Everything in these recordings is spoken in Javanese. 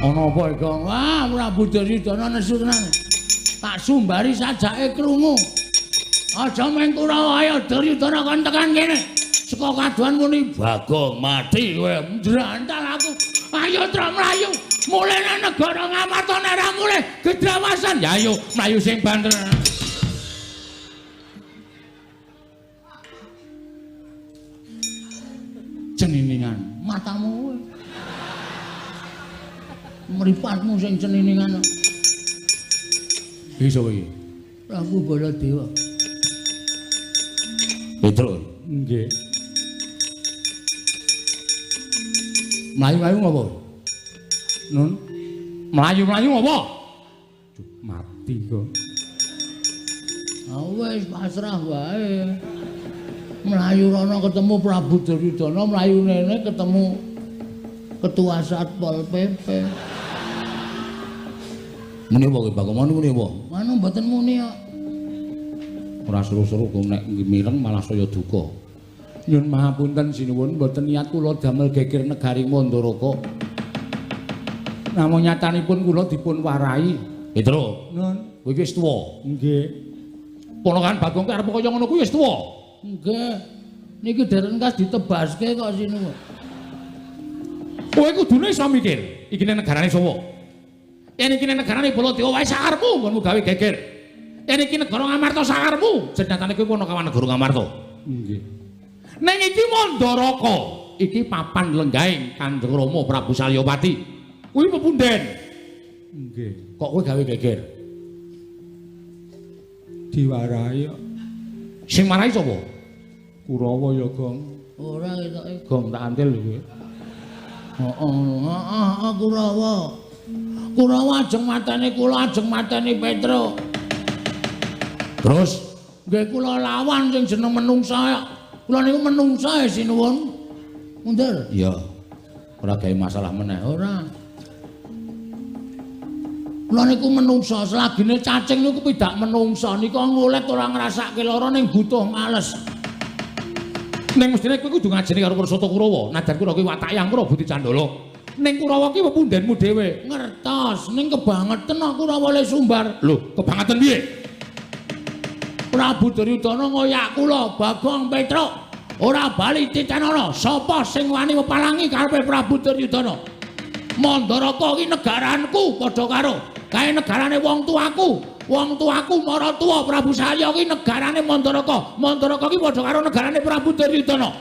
Ana apa iki? Wah, Prabu Duryudana nesu tenan. Tak sumbari sajake krungu. Aja meng Kurawa ayo Duryudana kon tekan kene. Saka kaduan muni Bagong mati kowe ndrantal aku. Ayo Tru mlayu. Mulih nang negara Ngamarta nek ra mulih gedrawasan. Ya ayo mlayu sing banter. Ceniningan matamu. Mripatmu sing ceniningan. Iki sapa iki? Prabu Baladewa. Petro. Nggih. Mlayu-mlayu ngopo? Nun. Mlayu-mlayu ngopo? Mati kok. Wis pasrah wae. Mlayu rono ketemu Prabu Duryudana, mlayu nene ketemu Ketua Satpol PP. Muni apa kowe, Bagong? Muni apa? Manu mboten muni kok. Ora seru-seru kok nek mireng malah saya duka. Nyun mahapunten sinuwun mboten niat kula damel geger negari Mandaraka. Namung nyatanipun kula dipun warai. Petro. Nun, kowe wis tuwa. Nggih. Ponakan Bagong arep kaya ngono kuwi wis tuwa. Nggih. Niki dereng kas ditebaske kok sinuwun. Kowe kudune iso mikir, iki negarane sapa? Yen iki negarane Baladewa wae sakarepmu nggonmu gawe geger. Yen iki negara Ngamarta sakarepmu, jenatane kowe Ponokawan negara Ngamarta. Nggih. Ning iki Mandaraka, iki papan lenggaing Kanjeng Rama Prabu Salyapati. Kuwi pepunden. Nggih. Kok kowe gawe geger? Diwarai kok. Sing marai sapa? Kurawa ya, Gong. Ora ketoke. Gong tak antil lho kowe. Heeh, Kurawa. Kurawa ajeng mateni kula, ajeng mateni Petro. Terus nggih kula lawan sing jeneng menungsa. Kula niku menungsa sinuwun. Mundur. Iya. Ora gawe masalah meneh. Ora. Kula niku menungsa, selagine cacing niku pidak menungsa. Nika ngulet ora ngrasake lara ning butuh males. Ning mestine kowe kudu ngajeni karo Pursata Kurawa. Najan kula kuwi watak yang Kurawa Budi Candala. Ning Kurawa ki pepundenmu dhewe. Ngertos, ning kebangetan Kurawa le sumbar. Lho, kebangetan piye? Prabu Duryudana ngoyak kula, Bagong Petro. Ora bali titanana, sapa sing wani mepalangi karepe Prabu Duryudana? Mandaraka ki negaranku padha karo kae negarane wong tuaku. Wong tuaku Maratuwa Prabu Salya ki negarane Mandaraka. Mandaraka ki padha karo negarane Prabu Duryudana.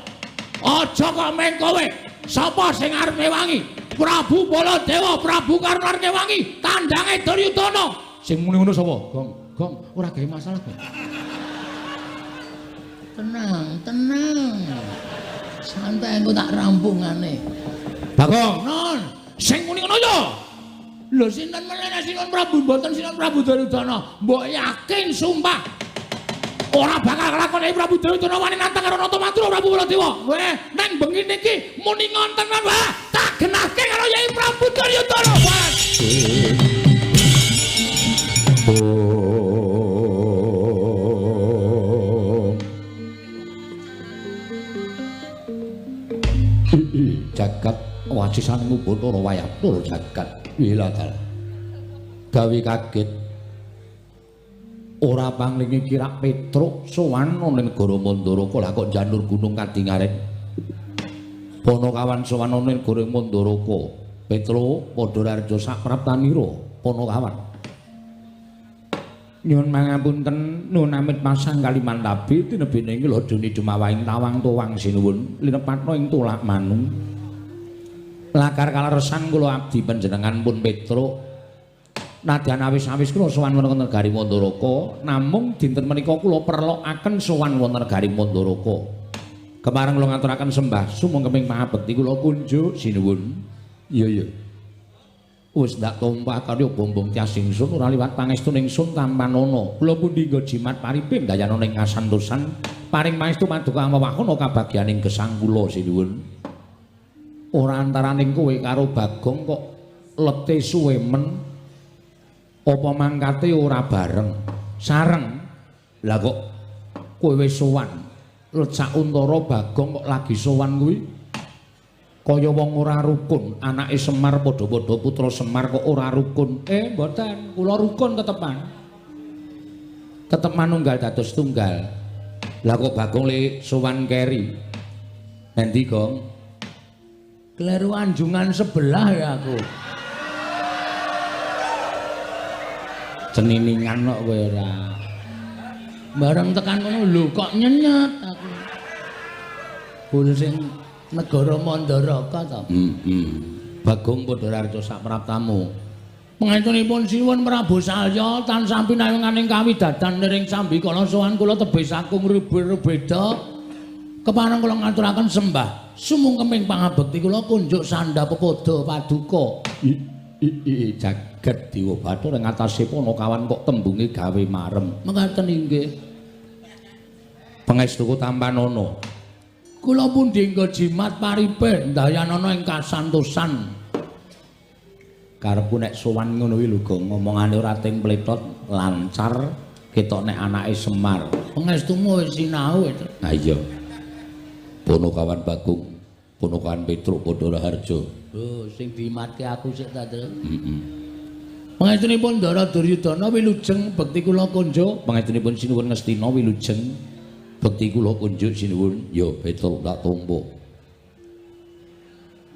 Aja kok meng kowe. Sapa sing arep mewangi? Prabu Baladewa, Prabu Karna Kewangi, tandange Duryudana. Sing muni ngono sapa? Gong, ora gawe masalah kok. Tenang. Santai engko tak rampungane. Bagong, non. Sing muni ngono ya. Lho sinten meneh sinten Prabu mboten sinten Prabu Duryudana. Mbok yakin sumpah. Ora bakal lakone Prabu Duryudana wani nantang karo Natamadra Prabu Baladewa. Weh, nang bengi niki muni ngonten wae. Tak genahke karo Yai Prabu Duryudana. Jagat wajisanmu Bathara Wayatur jagat wiladal. Gawe kaget ora panglingi kirak Petruk sowan ning negara Mandaraka lha kok janur gunung Kadingaren. Ponokawan sowan ning negara Mandaraka. Petruk padha raja sapraptanira Ponokawan. Nyuwun mangapunten nun amit pasang Kalimantabi tinebene ing lajane Dumawahing tawang tuwang sinuwun linepatna ing tulak manung. Lakar kaleresan kula abdi panjenengan pun Petruk. Nadyan awis-awis kula sowan wonten negari Mandaraka, namung dinten menika kula perlokaken sowan wonten negari Mandaraka. Kemareng kula ngaturaken sembah sumangga ping pangabekti kula kunjuk sinuwun. Iya. Wis ndak tumpah kaya bombong Tyas ingsun ora liwat pangestuning ingsun tanpa ana. Kula pundi nggo jimat paripin dayana ning kasantosan paring pangestu paduka wewahana kabagyaning gesang kula sinuwun. Ora antaraning kowe karo Bagong kok lete suwe men. Apa mangkate ora bareng? Sareng. Lah kok kowe wis sowan. Lecak Untara Bagong kok lagi sowan kuwi? kaya wong ora rukun, anake Semar padha-padha putra Semar kok ora rukun. Mboten, kula rukun tetepan. Tetep manunggal dados tunggal. Lah kok Bagong le sowan keri. Endi, Gong? Kleru anjungan sebelah ya aku. Ceniningan kok kowe ora. Bareng tekan ngono lho kok nyenyet aku. Kuwi sing negara Mandharaka to. Bagong Padhararja sak praptamu. Pengatunipun sinuwun Prabu Salya tansah pinayunganing kawidadan niring sambikala sowan kula tebih saking rubeda kepareng kula ngaturaken sembah sumungkeming pangabekti kula kunjuk sandha pepoda paduka. Jagat Dewa Bathara ngatasé Panakawan kok tembunge gawe marem. Mekaten inggih. Pangestuku Tampanana. Kula pundi nggo jimat paripe ndayanana ing kasantosan. Karepku nek sowan ngono kuwi lho Gong, ngomongane ora ting pletot, lancar, ketok nek anake Semar. Pangestumu wis sinau itu. Ha iya. Panakawan Bagong, Panakawan Petruk Padaraharja. Lho, sing dimatke aku sik ta, Tru. Pangestunipun Ndara Duryudana wilujeng bekti kula kunjuk, pangestunipun sinuwun Ngastina wilujeng bekti kula kunjuk sinuwun ya Petruk tak tampa.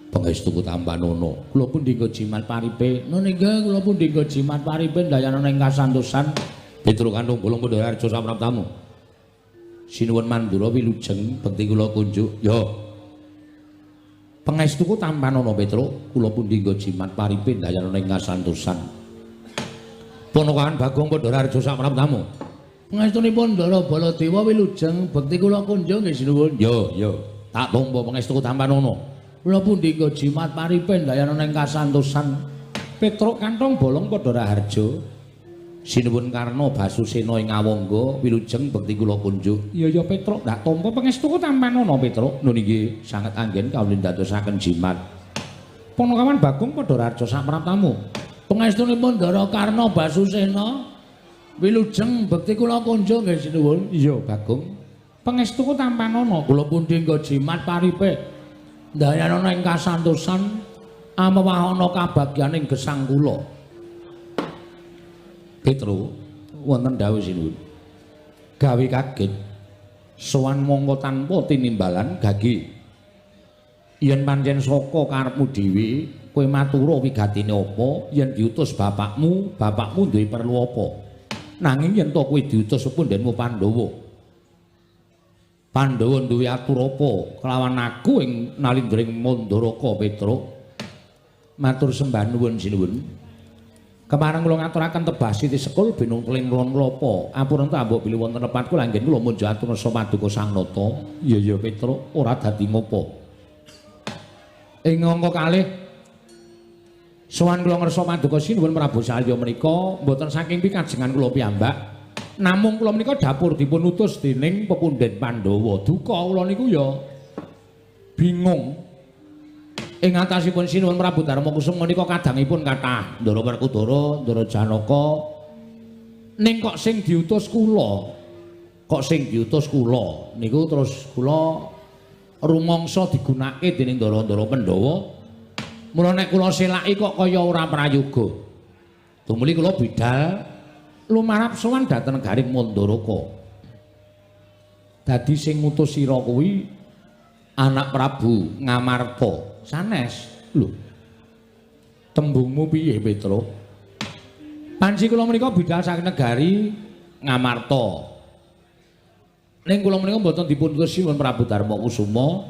Pangestuku Tampanana, kula pun dinggo jimat paripe. Nggih, kula pun dinggo jimat paripe ndayanana ing kasantosan Petruk Kanthung Bolong Padhararja sapraptamu. Sinuwun Mandura wilujeng bekti kula kunjuk ya Pangestuku Tampanana Petruk, kula pundi nggo jimat paripe ndayanana ing kasantosan. Panakawan Bagong Padhararja sak praptamu. Pangestunipun Ndara Baladewa wilujeng bekti kula kunjuk nggih sinuwun. Ya, tak tampa Pangestuku Tampanana. Kula pundi nggo jimat paripe ndayanana ing kasantosan. Petruk Kanthong Bolong Padhararja. Sinuwun Karna Basusena ing Awangga wilujeng bekti kula kunjuk. Ya Petruk, ndak tampa Pangestuku Tampanana Petruk. Nun nggih sanget anggen kawula ndadosaken jimat. Panakawan Bagong Padhararja sak praptamu. Pangestunipun Ndara Karna Basusena wilujeng bekti kula kunjuk nggih sinuwun. Iya Bagong. Pangestuku Tampanana kula pundi nggo jimat paripe ndayanana ing kasantosan amawahana kabagyaning gesang kula. Petruk wonten dawuh sinuwun. Gawe kaget sowan mongko tanpa tinimbalan gage. Yen pancen saka karepmu dhewe kowe matura wigatine apa, yen diutus bapakmu duwe perlu apa. Nanging yen to kowe diutus pundhenmu Pandhawa. Pandhawa duwe atur apa kelawan aku ing nalindring Mandharaka Petruk. Matur sembah nuwun sinuwun. Kemareng kula ngaturaken tebasi sekul binung teling kulon klopo. Ampun ta mbok bilih wonten nepatku langgen kula munjuk atur nasa paduka Sang Nata. Ya Petruk, ora dadi ngopo. Ing angka kalih sowan kula ngersa paduka sinuwun Prabu Salya menika mboten saking pikajengan kula piyambak. Namung kula menika dapur dipun utus dening pepundhen Pandhawa. Duka kula niku ya bingung. Ing atasipun sinuwun Prabu Darmakusuma menika kadangipun kathah Ndara Werkudara, Ndara Janaka. Ning kok sing diutus kula? Kok sing diutus kula niku terus kula rumangsa digunakake dening Ndara-ndara Pandhawa. Mula nek kula selaki kok kaya ora prayoga. Tumuli kula bidhal lumarap sowan dhateng Garing Mandharaka. Dadi sing ngutus sira kuwi anak Prabu Ngamarta. Sanes lho. Tembungmu piye Petruk? Panci kula menika bidhal saking negari Ngamarta. Ning kula menika mboten dipun utus sinuwun Prabu Darmakusuma,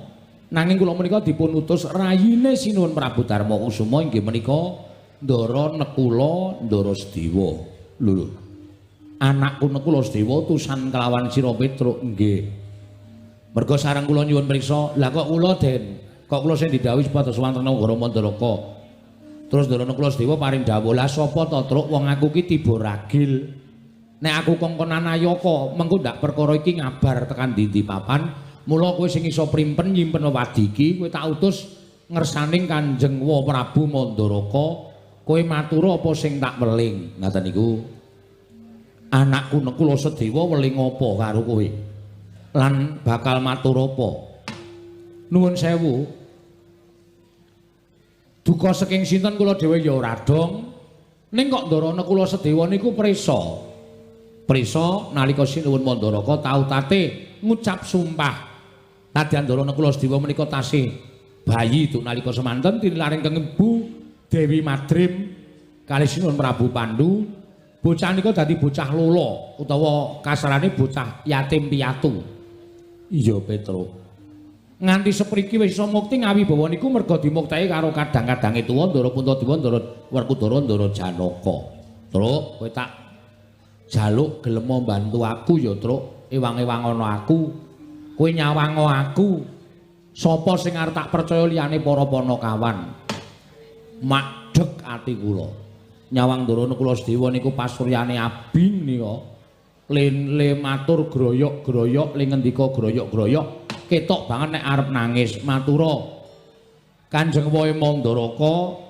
nanging kula menika dipun utus rayine sinuwun Prabu Darmakusuma inggih menika Ndara Nekula Ndara Sedewa. Lho. Anakku Nekula Sedewa utusan kelawan sira Petruk nggih. Merga sareng kula nyuwun priksa, lah kok kula Den kok kula sing didhawuhi supados wonten negara Mandharaka. Terus Ndara Nekula Sedewa paring dawuh, "Lah sapa to, Truk? Wong aku ki tiba ragil. Nek aku kongkonan ayaka, mengko ndak perkara iki ngabar tekan ndi papan. Mula kowe sing iso primpen nyimpen wadi iki, kowe tak utus ngersaning Kanjeng Wa Prabu Mandharaka. Kowe matur apa sing tak weling." Ngaten niku. Anakku Nekula Sedewa weling apa karo kowe? Lan bakal matur apa? Nuwun sewu. Duka saking sinten kula dhewe ya ora dong. Ning kok Ndarana kula Sedewa niku prisa. Prisa nalika sinuwun Mandaraka tau tate ngucap sumpah. Nadyan Ndarana kula Sedewa menika tasih bayi tu nalika semanten tinilaring keng Ibu Dewi Madrim kalih sinuwun Prabu Pandu. Bocah nika dadi bocah lolo utawa kasarane bocah yatim piatu. Iya Petro. Nganti sepriki wis iso mukti ngawibawa niku merga dimuktahi karo kadang-kadange tuwa Ndara Puntadewa Ndara Werkudara Ndara Janaka. Truk, kowe tak jaluk gelem mbantu aku ya, Truk. Ewang-ewang ana aku. Kowe nyawang aku. Sapa sing arep tak percaya liyane para Panakawan? Madheg ati kula. Nyawang Ndarana kula Sedewa niku pasuryane abing nika. Le matur groyok-groyok, le ngendika groyok-groyok. Ketok banget nek arep nangis. Matura Kanjeng Wae Mandaraka,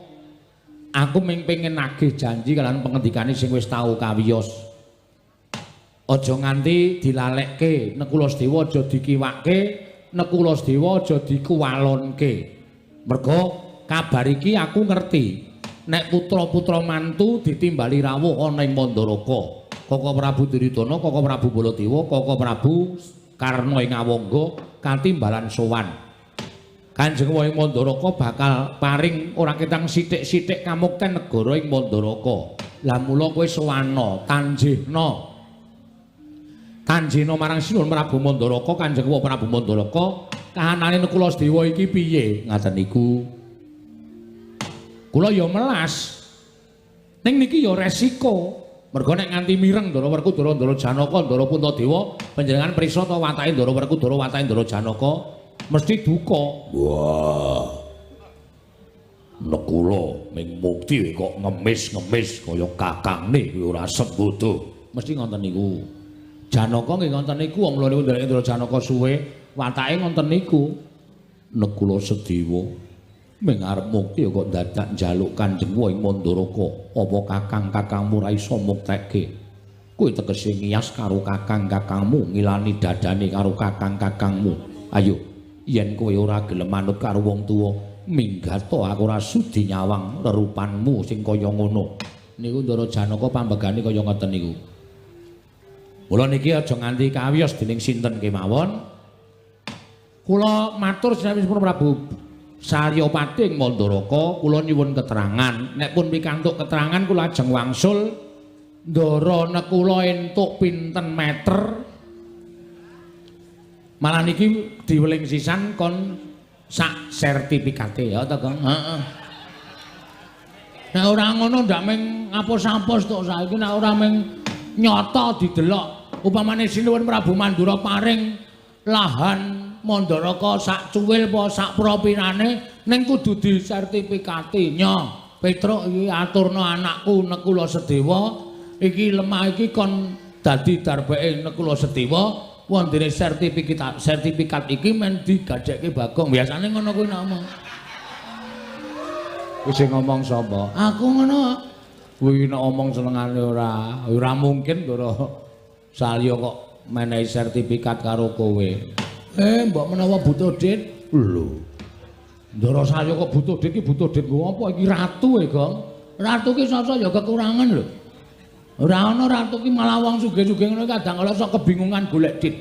aku mung pengin nagih janji kalian pengendikane sing wis tau kawiyos. Aja nganti dilalekke, nek kula Sedewa aja dikiwake, nek kula Sedewa aja dikuwalonke. Merga kabar iki aku ngerti nek putra-putra mantu ditimbali rawuh ana ing Mandaraka. Kaka Prabu Duryudana, Kaka Prabu Baladewa, Kaka Prabu Karna ing Awangga katimbalan sowan. Kanjeng Wae Mandaraka bakal paring ora ketang sithik-sithik kamukten negara ing Mandaraka. Lah mula kowe sowana, tanjihna. Tanjihna marang Sinuwun Prabu Mandaraka, Kanjeng Wae Prabu Mandaraka, kahanane kula Sedewa iki piye? Ngaten niku. Kula ya melas. Ning niki ya resiko. Mergo nek nganti mireng Ndara Werkudara Ndara Janaka Ndara Puntadewa panjenengan prisa ta watake Ndara Werkudara watake Ndara Janaka mesti duka. Wah. Nek kula ming mukti kok ngemis-ngemis kaya kakangne kuwi ora sembodo. Mesti ngoten niku. Janaka nggih ngoten niku wong loro Ndara Janaka suwe watake ngoten niku. Nek kula Sedewa ming arep mukti kok dadak njaluk Kanjeng Wae Mandaraka, apa kakang-kakangmu ra iso muktekke? Kowe tegese ngiyas karo kakang-kakangmu, ngilani dadane karo kakang-kakangmu. Ayo, yen kowe ora gelem manut karo wong tuwa, minggato aku ora sudi nyawang rerupanmu sing kaya ngono. Niku Ndara Janaka pambegane kaya ngoten niku. Mula niki aja nganti kawiyos dening sinten kemawon. Kula matur sinamipun Prabu Saryapati ing Mandaraka, kula nyuwun keterangan. Nek pun pikantuk keterangan kula ajeng wangsul ndara nek kula entuk pinten meter. Malah niki diweling sisan kon sak sertifikate ya ta, Kang. Heeh. Nek ora ngono ndak mung apus-apus tok saiki, nek ora mung nyata didelok. Upamane Sinuwun Prabu Mandura paring lahan Mandaraka sak cuwil apa sak propirane ning kudu disertifikati. Nya, Petruk iki aturna anakku nek kula Sedewa iki lemah iki kon dadi darbeke nek kula Sedewa wondene sertifikat iki men digadhekke Bagong. Biasane ngono kuwi ngomong. Kuwi sing ngomong sapa? Aku ngono. Kuwi nek omong senengane ora mungkin Ndara Salya kok menehi sertifikat karo kowe. Mbok menawa butuh dit. Lho. Ndara Salya kok butuh dit iki butuh dit nggo apa iki ratu e, Gong? Ratu ki sasa ya kekurangan lho. Ora ana ratu ki malah wong sugih-sugih ngono kadang kala sok kebingungan golek dit.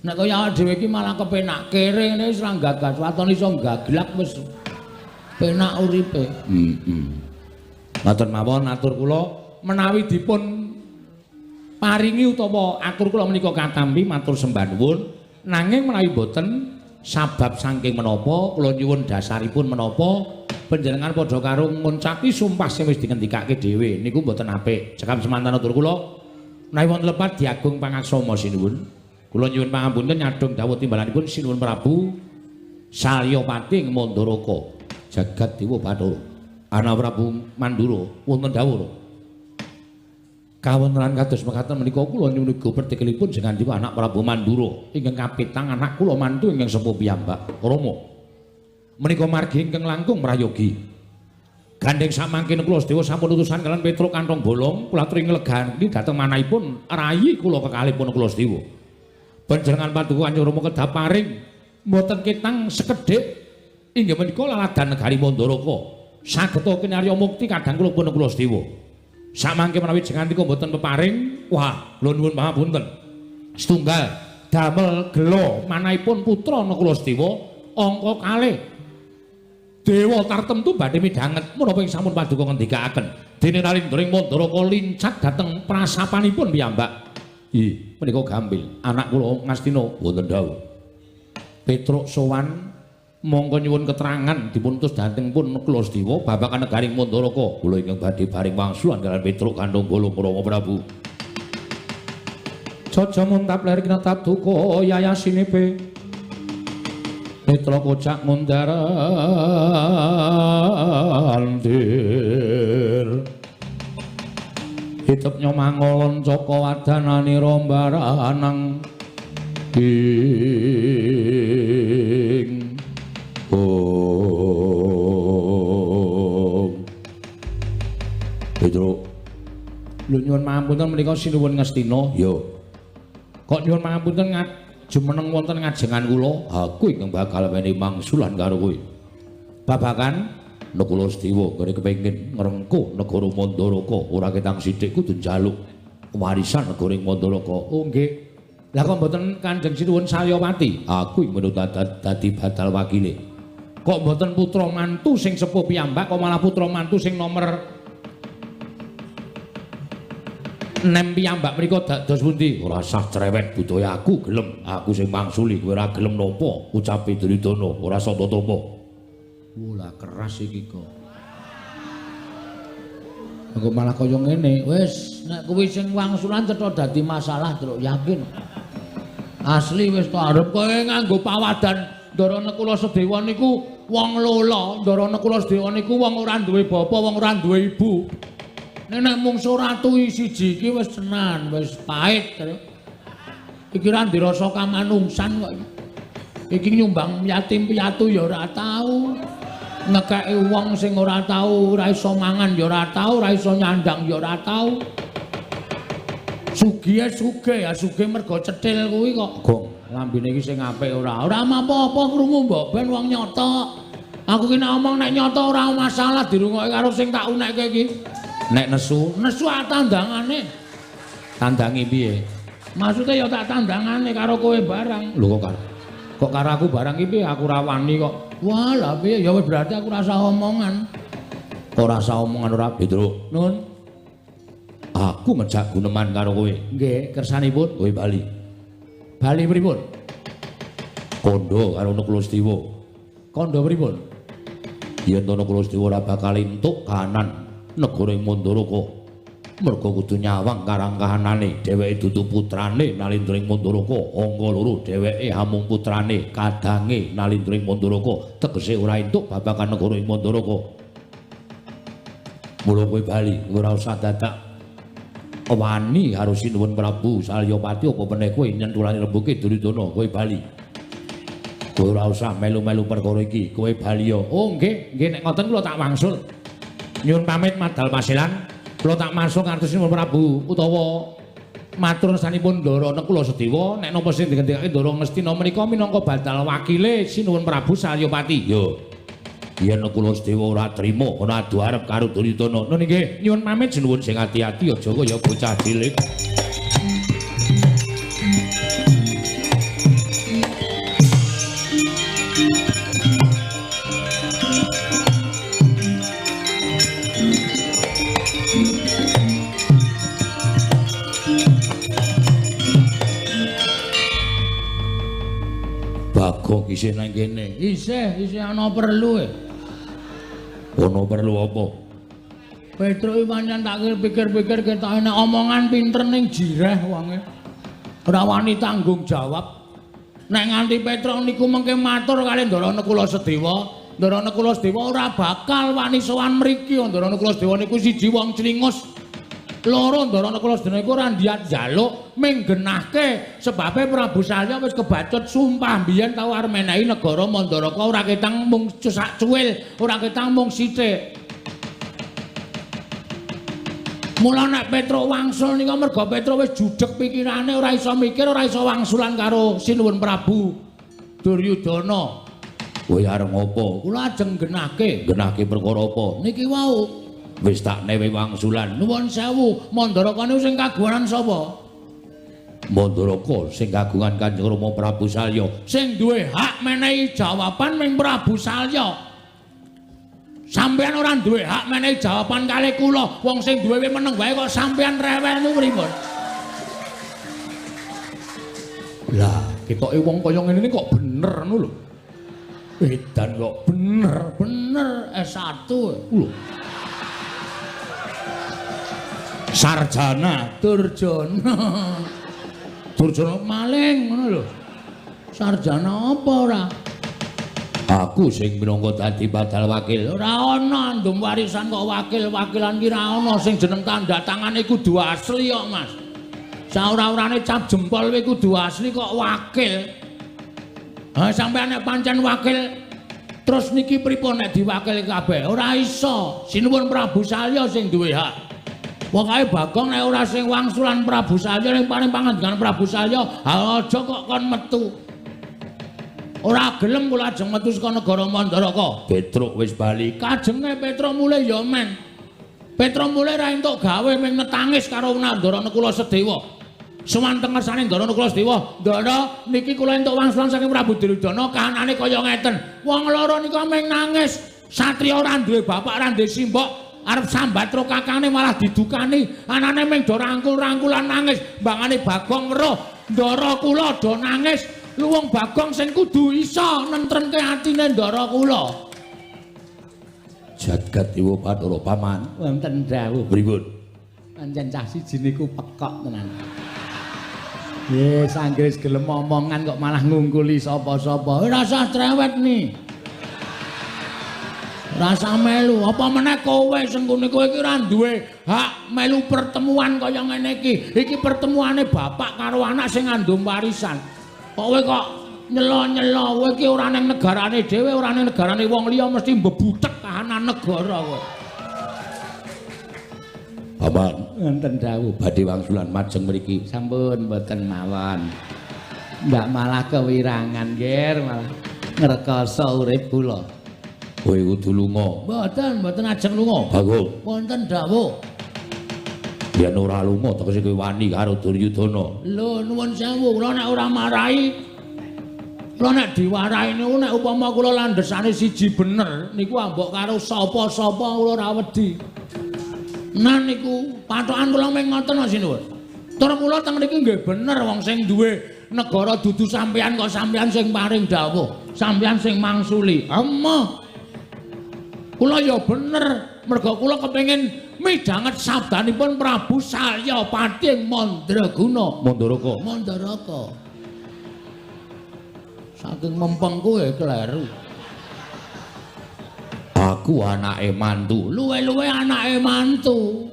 Nek kaya awake dhewe iki malah kepenak kere ngene wis ra gagas, waton iso gaglak wis penak uripe. Matur mawon atur kula menawi dipun paringi utawa atur kula menika katampi matur sembah nuwun. Nanging menawi boten sabab saking menapa kula nyuwun dasaripun menapa panjenengan padha karo nguncaki sumpah sing wis dingendikake dhewe niku mboten apik. Cekap semanten atur kula menawi wonten lepat diagung pangaksama sinuwun. Kula nyuwun pangapunten nyadong dawuh timbalanipun Sinuwun Prabu Saryapati ing Mandaraka jagat dewa Bathara. Ana Prabu Mandura wonten dawuh kawontenan kados mekaten menika kula nyuwun pertikelipun jenengan dewa anak Prabu Mandura ingkang kapitang anak kula mantu ingkang sepuh piyambak Rama menika margi ingkang langkung mrayogi gandeng samangkin kula Sedewa sampun utusan kalian Petruk kantong bolong kula aturi nglegani dhateng manahipun rayi kula kekalihipun kula Sedewa panjenengan paduka Kanjeng Rama kedah paring mboten ketang sekedhik inggih menika laladan negari Mandaraka sageta kinarya mukti kadang kula pun kula Sedewa. Samangke menawi jenengan mboten peparing, wah, kula nuwun pangapunten. Setunggal damel gelo manahipun putra kula Sedewa angka kalih. Dewa tartemtu badhe midhanget menapa ing sampun paduka ngendikaaken dene Nalindring Mandaraka lincat dhateng prasapanipun piyambak. Ih, menika gampil. Anak kula Ngastina wonten dawuh. Petruk sowan monggo nyuwun keterangan dipuntus dhateng pun kula Sedewa babagan negaring Mandaraka. Kula ingkang badhe paring wangsulan kaliyan Petruk kandhung kula Rama Prabu. Jaja muntap ler kinatap duka yayasinepe. Netra kocak mundarandir. Hitep nyomangolon caka wadanane rombaranang ing Petruk, lho nyuwun pangapunten menika sinuwun Ngastina. Ya. Kok nyuwun pangapunten jumeneng wonten ngajengan kula, aku ingkang bakal menehi mangsulan karo kowe. Babagan Kula Sedewa kene kepengin ngrengkuh negara Mandaraka ora ketang sithik kudu njaluk warisan negara Mandaraka. Oh nggih. Lah kok mboten Kanjeng Sinuwun Saryawati? Aku menurut dadi batal wakile. Kok mboten putra mantu sing sepuh piyambak, kok malah putra mantu sing nomor 6 piyambak menika dados pundi? Ora sah cerewet budaya aku gelem, aku sing mangsuli kowe ora gelem napa ucape Duryudana ora sapa tapa. Wala keras iki kok. Engko malah kaya ngene, wis nek kuwi sing wangsulan cetha dadi masalah terus yakin. Asli wis to arep kowe nganggo pawadan Ndarana Kula Sedewa niku wong lola, Ndarana Kula Sedewa niku wong ora duwe bapa, wong ora duwe ibu. Nek mungsuh ratu siji iki wis tenan, wis pahit. Iki ra dirasa kamanungsan kok. Iki nyumbang yatim piatu ya ora tau. Ngekeki wong sing ora tau, ora iso mangan ya ora tau, ora iso nyandang ya ora tau. Sugih ya sugih mergo cethil kuwi kok. Gong, lambene iki sing apik ora. Ora apa-apa krungu mbok ben wong nyoto. Aku ki nek omong nek nyoto ora masalah dirungokke karo sing tak unekke iki. Nek nesu tandangane. Tandangi piye? Maksude ya tak tandangane karo kowe barang. Lho kok karo aku barang iki piye aku ra wani kok. Wah, lah piye ya wis berarti aku rasa omongan. Ora rasa omongan ora Petruk. Nun. Aku ngejak guneman karo kowe. Nggih, kersanipun kowe bali. Bali pripun? Kondo karo Kula Sedewa. Kondo pripun? Yen to Kula Sedewa ora bakal entuk kahanan negara Mandaraka. Mergo kudu nyawang karang kahanane dheweke dudu putrane Nalindring Mandaraka angka loro dheweke amung putrane kadange Nalindring Mandaraka tegese ora entuk babagan negara ing Mandaraka. Mula kowe bali ora usah dadak wani karo Sinuwun Prabu Saryapati apa meneh kowe nyentulani rembuke Duryudana kowe bali. Kowe ora usah melu-melu perkara iki kowe bali ya. Oh nggih nek ngoten kula tak wangsul. Nyuwun pamit madal pasilan. Kula tak masuk ngartos Sinuwun Prabu utawa matur sanipun Ndarana Kula Sedewa nek napa sing digendikake Ndara Ngastina menika minangka batal wakile Sinuwun Prabu Saryapati. Yo. Yen Kula Sedewa ora trima ana adu arep karo Duryudana. Nun nggih nyuwun pamit Sinuwun sing ati-ati aja kaya bocah cilik. Bagong isih nang kene. Isih ana perlu e. Ono perlu apa? Petruk iki pancen tak pikir-pikir ketoke nek omongan pinter ning jireh wonge. Ora wani tanggung jawab. Nek nganti Petruk niku mengke matur kali Ndarana Kula Sedewa, Ndarana Kula Sedewa ora bakal wani sowan mriki. Ndarana Kula Sedewa niku siji wong clingus. Loro Ndarana Kula Sedewa niku ora ndiyat njaluk menggenahke sebabe Prabu Salya wis kebacut sumpah biyen tau arep menehi negara Mandaraka ora ketang mung sak cuwil, ora ketang mung sithik. Mula nek Petruk wangsul nika mergo Petruk wis judheg pikirane ora iso mikir, ora iso wangsulan karo Sinuwun Prabu Duryudana. Kowe arep ngopo? Kula ajeng genahke. Genahke perkara apa? Niki wau Wis tak newe wangsulan. nuwun sewu, Mandaraka niku sing kagungan sapa? Mandaraka sing kagungan Kanjeng Rama Prabu Salya. Sing duwe hak menehi jawaban ming Prabu Salya. Sampeyan ora duwe hak menehi jawaban kalih kula. Wong sing duwe meneng wae kok sampeyan rewel niku pripun? Lah, ketoke wong kaya ngene kok bener ngono lho. Edan kok Bener S1 lho. Sarjana Durjana. Durjana Maling ngono lho. Sarjana apa ora? aku sing minangka dadi badal wakil. Ora ana ndum warisan kok wakil-wakilan ki ora ana sing jeneng tanda tangane kudu asli kok, Mas. Saora-orane cap jempol kuwi kudu asli kok wakil. Ha sampeyan nek pancen wakil terus niki pripun nek diwakil kabeh? Ora iso. Sinuwun Prabu Salya sing duwe hak. Pokoke Bagong nek ora sing wangsulan Prabu Salya ning paring pangandikan Prabu Salya, aja kok kon metu. Ora gelem kula ajeng metu saka negara Mandaraka. Petruk wis bali. Kajenge Petra mulih ya men. Petra mulih ra entuk gawe ming netangis karo Nandara kula Sedewa. Suwanten ngersane Ndara kula Sedewa, "Ndara, niki kula entuk wangsulan saking Prabu Duryudana, kahanane kaya ngeten. Wong loro nika ming nangis. Satriya ora duwe bapak, ora duwe simbok, arep sambat ro kakane malah didukani. Anane ming do rangkul-rangkulan nangis. Mbangane Bagong weruh, Ndara kula do nangis. Lu wong Bagong sing kudu iso nentremke atine Ndara kula." Jagat Dewa Bathara Paman. Wonten dawuh Pripun? pancen cah siji niku pekok tenan. Yes, Anggris gelem omongan kok malah ngungkuli sapa-sapa. Rasa trewet nih. Rasa melu, apa meneh kowe sing kowe iki ora duwe hak melu pertemuan kaya ngene iki. Iki pertemuane bapak karo anak sing ngandung warisan. Kowe kok nyelo-nyelo, kowe iki ora ning negarane dhewe, ora ning negarane wong liya mesti mbebutek kahanan negara kowe. Paman, Wonten dawuh badhe wangsulan majeng mriki. sampun mboten mawon. Ndak malah kewirangan, Ger, malah ngrekoso urip kula. Kowe kudu lunga. Mboten ajeng lunga. Bagong, Wonten dawuh. yen ora lunga tegese kowe wani karo Duryudana. Lho nuwun sewu, kula nek ora marahi. Kula nek diwarahi niku nek upama kula landhesane siji bener, niku ambok karo sapa-sapa kula ora wedi. Nah niku patokan kula mung ngoten sinuwun. Tur kula teng mriki nggih bener wong sing duwe negara dudu sampeyan kok sampeyan sing paring dawuh, sampeyan sing mangsuli. Emoh. Kula ya bener, merga kula kepengin midhanget sabdanipun Prabu Salya Pating Mandraguna. Mandaraka. Saking mempengku kleru. Aku anake mantu. Luwe-luwe anake mantu.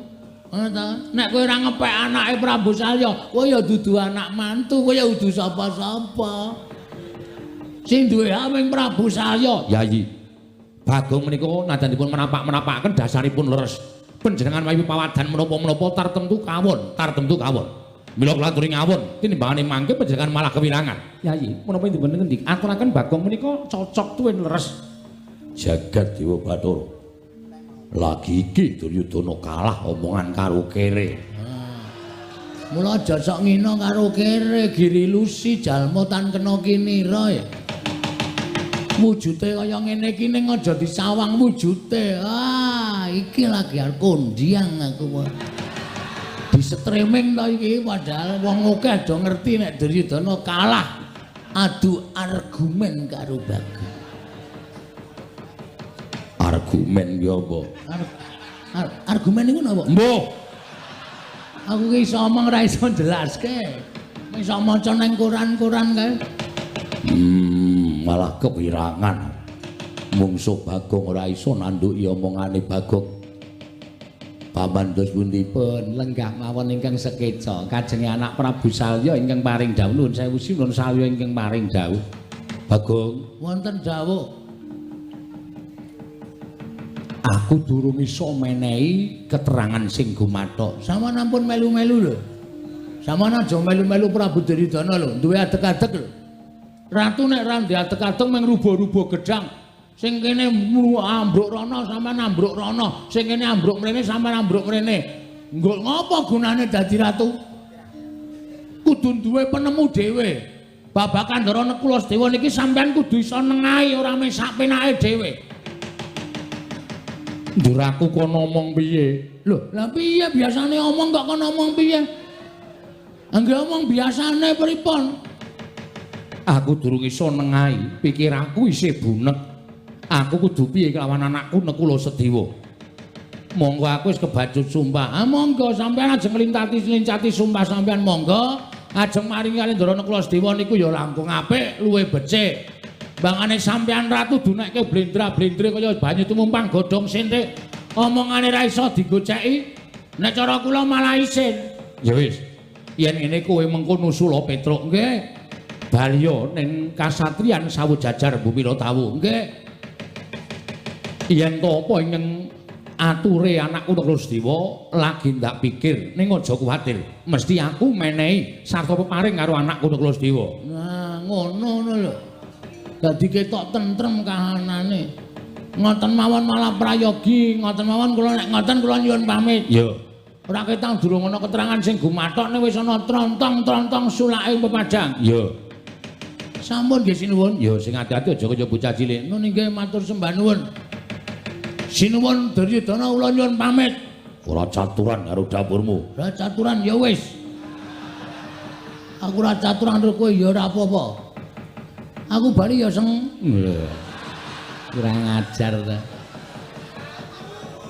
Nek kowe ora ngepek anake Prabu Salya, kowe ya dudu anak mantu, kowe ya dudu sapa-sapa. Sing duwe hak ming Prabu Salya. Yayi. Bagong menika nadanipun menapak-menapakaken dasaripun leres. Panjenengan wayu pawadan menapa-menapa tartemtu kawon. Mila kula aturi ngawon, tinimbangane mangke panjenengan malah kewirangan. Yayi, menapa dipun ngendi? Aturaken Bagong menika cocok tuwin leres. Jagat Dewa Bathara. Lagi iki Duryudana kalah omongan karo kere. Mula aja sok ngina karo kere, giri lusi jalma tan kena kinira ya. Wujute kaya ngene iki ning aja disawang wujute. Iki lagi arep kondiang aku. Di streaming to iki padahal wong akeh do ngerti nek Duryudana kalah adu argumen karo Bagong. Argumen ki apa? Argumen niku napa? Mbuh. Aku ki iso omong ora iso jelaske. Iso maca nang koran-koran kae. Malah kewirangan. Mungsuh Bagong ora iso nanduki omongane Bagong. Paman dos pundipun Lenggah mawon ingkang sekeca kajenge anak Prabu Salya ingkang paring dawuh nuwun sewu sinuwun Salya ingkang paring dawuh. Bagong, Wonten dawuh. aku durung iso menehi keterangan sing gumathok. Sampeyan ampun melu-melu lho. Sampeyan aja melu-melu Prabu Duryudana lho, duwe adeg-adeg lho. Ratu nek ra ndadek-adek mung rubo-rubo gedang. Sing kene ambruk rono sampean ambruk rono, sing kene ambruk mrene sampean ambruk mrene. Nggo ngopo gunane dadi ratu? Kudu duwe penemu dhewe. Babakan Ndara Nekulasdewa niki sampean kudu iso nengahi ora mung sak penake dhewe. Nduraku kono ngomong piye? Lho, lah piye biasane omong kok kono ngomong piye? Angge omong biasane pripun? Aku durung iso nengahi, pikiranku isih bunek. Aku kudu piye kelawan anakku Nekulasedewa? Monggo aku wis kebacut sumpah. Ah monggo sampean ajeng nglincati sumpah sampean monggo. Ajeng maringi kali Ndara Nekulasdewa niku ya langkung apik, luwih becik. Bangane sampean ratu dunekke blendra-blendre kaya banyu tumumpang godhong sintik. Omongane ra iso digoceki. Nek cara kula malah isin. Ya wis. Yen ngene kowe mengko nusula Petruk nggih. Baliya ning kasatriyan Sawujajar Bumiratawu nggih. Yen to apa ing ature anakku Nekulasedewa lagi ndak pikir ning aja kuwatir. Mesti aku menehi sarta peparing karo anakku Nekulasedewa. Nah, ngono lho. Dadi ketok tentrem kahanane. Ngoten mawon malah prayogi, ngoten mawon kula nek ngoten kula nyuwun pamit. Yo. Ora ketang durung ana keterangan sing gumathokne wis ana trontong-trontong sulake pepadang. Yo. Sampun nggih sinuwun. Yo sing ati-ati aja kaya bocah cilik. Nun nggih matur sembah nuwun. Sinuwun Duryudana kula nyuwun pamit. Ora caturan karo dapurmu. Ora caturan ya wis. Aku ora caturan karo kowe ya ora apa-apa. Aku bali ya seng. Kurang ajar ta.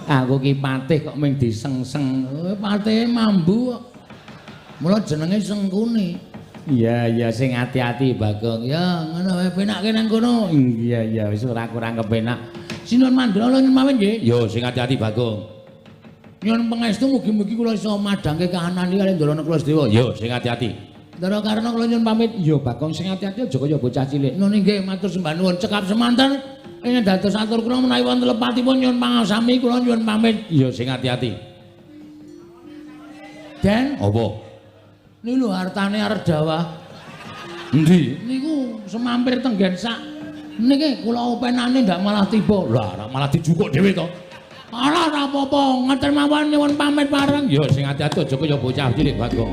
Aku ki patih kok mung disengseng. Patihe mambu kok. Mula jenenge Sengkuni. Iya sing ati-ati Bagong. Ya ngono wae penake nang kono. Iya wis ora kurang kepenak. Sinuwun Mandra nyuwun pamit nggih. Yo sing ati-ati Bagong. Nyuwun pangestu mugi-mugi kula iso madhangke kahanan iki kali Ndara Nekulasedewa. Yo sing ati-ati. Ndara Karna kula nyuwun pamit. Yo Bagong sing ati-ati aja kaya bocah cilik. Nun nggih matur sembah nuwun cekap semanten. Ing dados atur kula menawi wonten lepatipun nyuwun pangasami kula nyuwun pamit. Yo sing ati-ati. Den, Apa? niku lho hartane arep dawah. Endi? Niku semampir tenggen sak. Niki kula openane ndak malah tiba. Lah malah dijukuk dhewe to. Ala ora apa-apa, ngeten mawon nyuwun pamit bareng. Yo sing ati-ati aja kaya bocah cilik Bagong.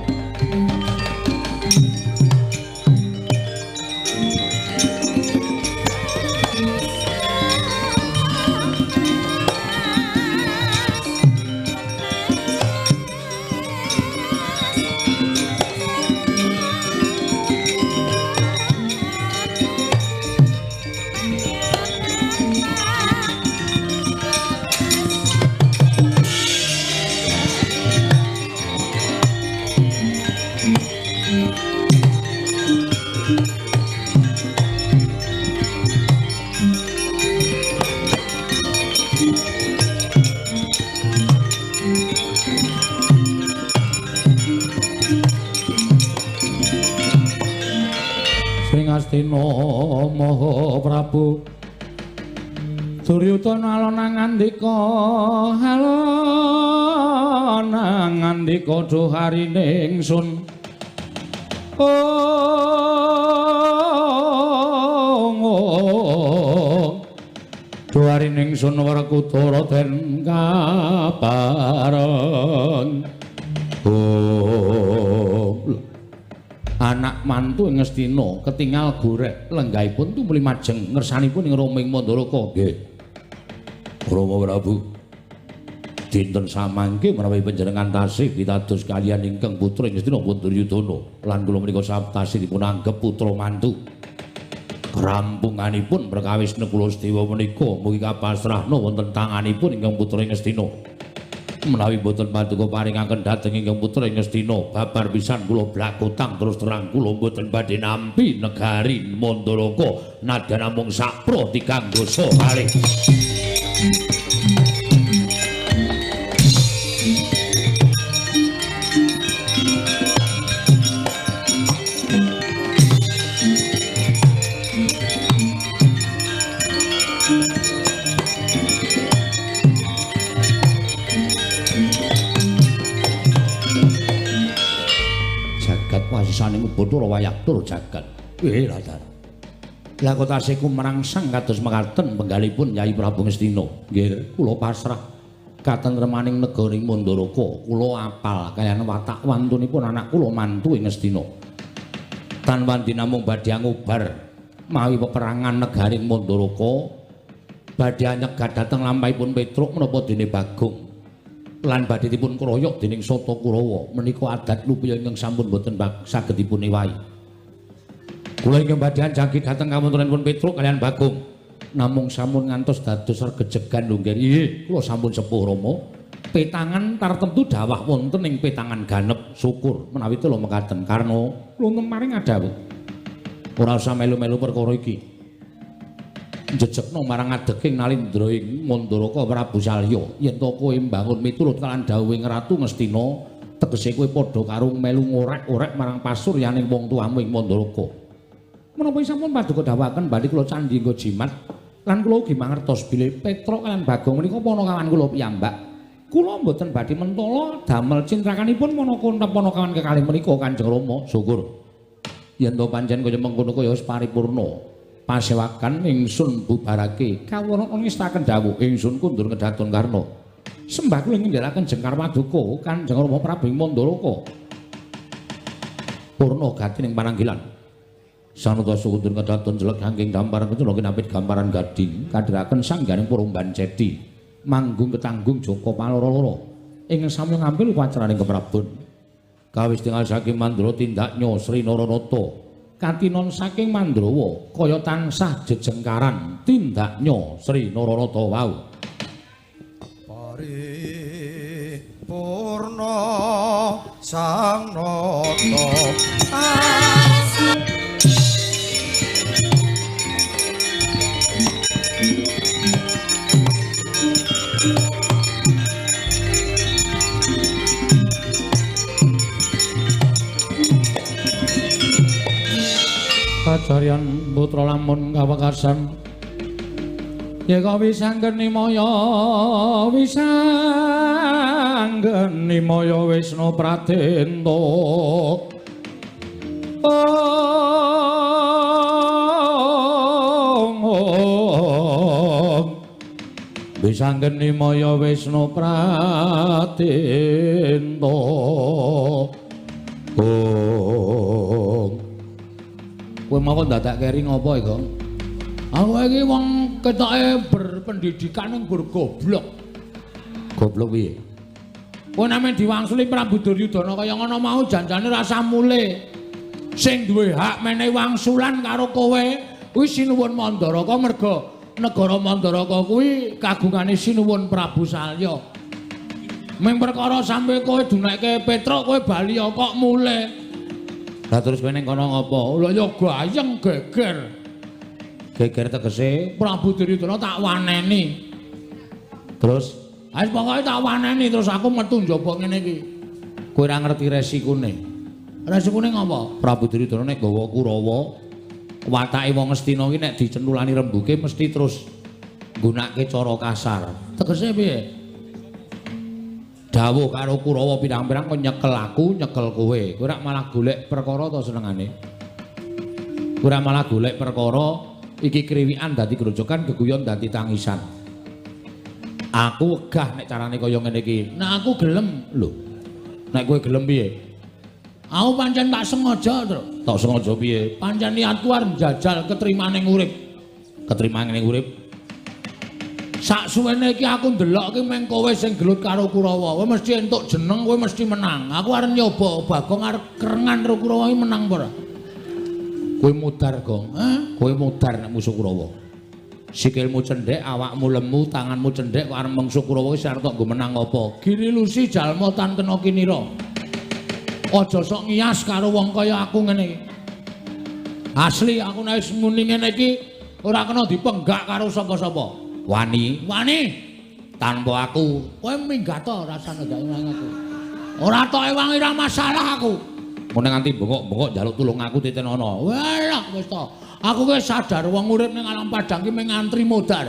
Astina Maha Prabu Duryudana alona ngandika alona ngandika dhuharine ingsun dhuharine ingsun Werkudara den kapareng anak mantu ing Ngastina ketingal gorek lenggahipun tumuli majeng ngersanipun ing Rama ing Mandaraka. Nggih. Rama Prabu. Dinten samangke menawi panjenengan tasih pitados kaliyan ingkang putra ing Ngastina Duryudana lan kula menika saptasih dipun anggep putra mantu. Rampunganipun perkawis Nekulasedewa menika mugi kapasrahna wonten tanganipun ingkang putra ing Ngastina. Menawi boten paduka paringaken dhateng ingkang putra ing Ngastina babar pisan kula blakutang terus terang kula boten badhe nampi negari Mandaraka nadyan namung sapro dikanggo kalih. Wasisaning Bathara wayak tur jagat. Radar. Lah kok tasih kumrangsang kados mekaten penggalipun Nyai Prabu Ngastina. Nggih, kula pasrah katentremaning negaring Mandaraka. Kula apal kaliyan watak wantunipun anak kula mantu ing Ngastina. Tanpa dinamung badhe ngubar mawi peperangan negaring Mandaraka badhe nyegat dhateng lampahipun Petruk menapa dene Bagong. Lan badhe dipun kroyok dening Sata Kurawa menika adat lupaya ingkang sampun boten saged dipun ewahi. Kula ingkang badhe jangkit dhateng kawontenanipun Petruk kaliyan Bagong namung sampun ngantos dados regejegan lho nggih. Kula sampun sepuh Rama. Petangan tartemtu dawah wonten ing petangan ganep syukur menawi kula mekaten karna kula maring adawuh. Ora usah melu-melu perkara iki. Njejekno marang adeking Nalindra ing Mandaraka Prabu Salya yen to kowe mbangun miturut kalan dawuhing Ratu Ngastina tegese kowe padha karo melu ngorek-orek marang pasuryaning wong tuamu ing Mandaraka. Menapa sampun paduka dawuhaken badhe kula candhi nggo jimat lan kula ugi mangertos bilih Petruk lan Bagong menika ponokawan kula piyambak. Kula mboten badhe mentala damel cintrakanipun ponokawan kekalih menika Kanjeng Rama. Syukur yen to pancen kaya mengkono kaya wis paripurna. Pasewakan ingsun bubarake kawula ngestaken dawuh ingsun kundur ngedaton karna sembah kula ngendharaken jengkar paduka Kanjeng Rama Prabu Mandaraka purna gati ning pananggilan sanadya kundur ngedaton jelek angking damparan kecula kinapit gamparan gading kadhiraken sangganing Purumban Cedi manggung ketanggung Joko paloro-loro ing sami ngambil wacaraning keprabon kawis tinggal saking Mandra tindaknya Sri Naranata katinon saking Mandrawa kaya tansah jejengkaran tindaknya Sri Naranata wau paripurna sang nata Kajarian putra lamun kawekasan yeka wisanggeni maya Wisnu Pratenta wisanggeni maya Wisnu Pratenta kowe mau dadak kering apa iki, Kang? Aku iki wong ketoke berpendidikan ning goblok. Goblok piye? Kowe name diwangsuli Prabu Duryudana kaya ngono mau janjane rasa mule. Sing duwe hak menehi wangsulan karo kowe kuwi Sinuwun Mandaraka merga negara Mandaraka kuwi kagungane Sinuwun Prabu Salya. Ming perkara sampe kowe dunekke Petruk kowe bali kok mule. Lah terus kowe ning kono ngopo? Lha ya gayeng geger. Geger tegese Prabu Duryudana tak waneni. terus Wis pokoke tak waneni terus aku metu njaba ngene iki. kowe ora ngerti resikune. Resikune ngopo? Prabu Duryudana nek gawa Kurawa watake wong Ngastina iki nek dicentulani rembuge mesti terus nggunakake cara kasar. Tegese piye? Dawuh karo Kurawa pirang-pirang kok nyekel aku, nyekel kowe. Kowe ora malah golek perkara to senengane. Kowe ora malah golek perkara iki kriwikan dadi grojokan, geguyon dadi tangisan. Aku wegah nek carane kaya ngene iki. Nek aku gelem. Lho. Nek kowe gelem piye? Aku pancen tak sengaja, Tru. Tak sengaja piye? Pancen niatku arep njajal ketrimaning urip. Ketrimaning urip. Sak suwene iki aku ndelok iki meng kowe sing gelut karo Kurawa. Kowe mesti entuk jeneng, kowe mesti menang. Aku arep nyoba Bagong arep kerengan karo Kurawa iki menang apa ora? Kowe mudar, Gong. Kowe mudar nek musuh Kurawa. Sikilmu cendhek, awakmu lemu, tanganmu cendhek kok arep mungsuh Kurawa iki arep nggo menang apa? Giri lusi jalma tan kena kinira. Aja sok ngiyas karo wong kaya aku ngene iki. Asli aku nek wis muni ngene iki ora kena dipenggak karo sapa-sapa. Wani tanpa aku kowe minggat to rasane gak ilang aku. Ora tok ewangi ra masalah aku. Mune nganti bengok-bengok njaluk tulung aku titenono. Walah wis to. Aku wis sadar wong urip ning alam padang ki mung ngantri modar.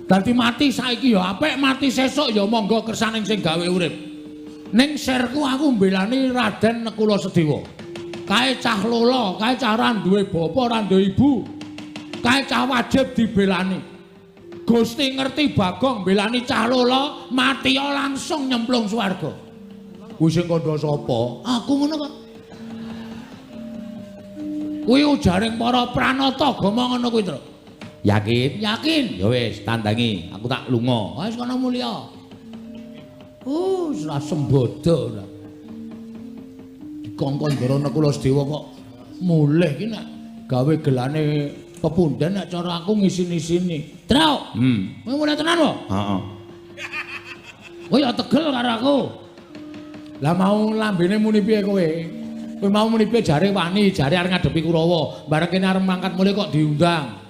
Dadi mati saiki ya apik, mati sesuk ya monggo kersaning sing gawe urip. Ning sirku aku mbelani Raden Nekula Sedewa. Kae cah lolo, kae cah ora duwe bapa, ora duwe ibu. kae cah wajib dibelani. Gusti ngerti Bagong belani cah lolo, mati langsung nyemplung swarga. Kuwi sing kandha sapa? Aku ngono kok. Kuwi ujaring para pranata agama ngono kuwi, Tru. Yakin? Yakin? Ya wis, tandangi, aku tak lunga. Wis kana mulya. Ora sembodo ora. Dikongkon Ndara Kulasedewa kok mulih ki nek gawe gelane pepundhen nek cara aku ngisin-isini. Tru. Kowe mulih tenan kok? Heeh. Kowe ya tegel karo aku. Lah mau lambene muni piye kowe? Kowe mau muni piye jare wani, jare arep ngadepi Kurawa, bareng kene arep mangkat mulih kok diundang.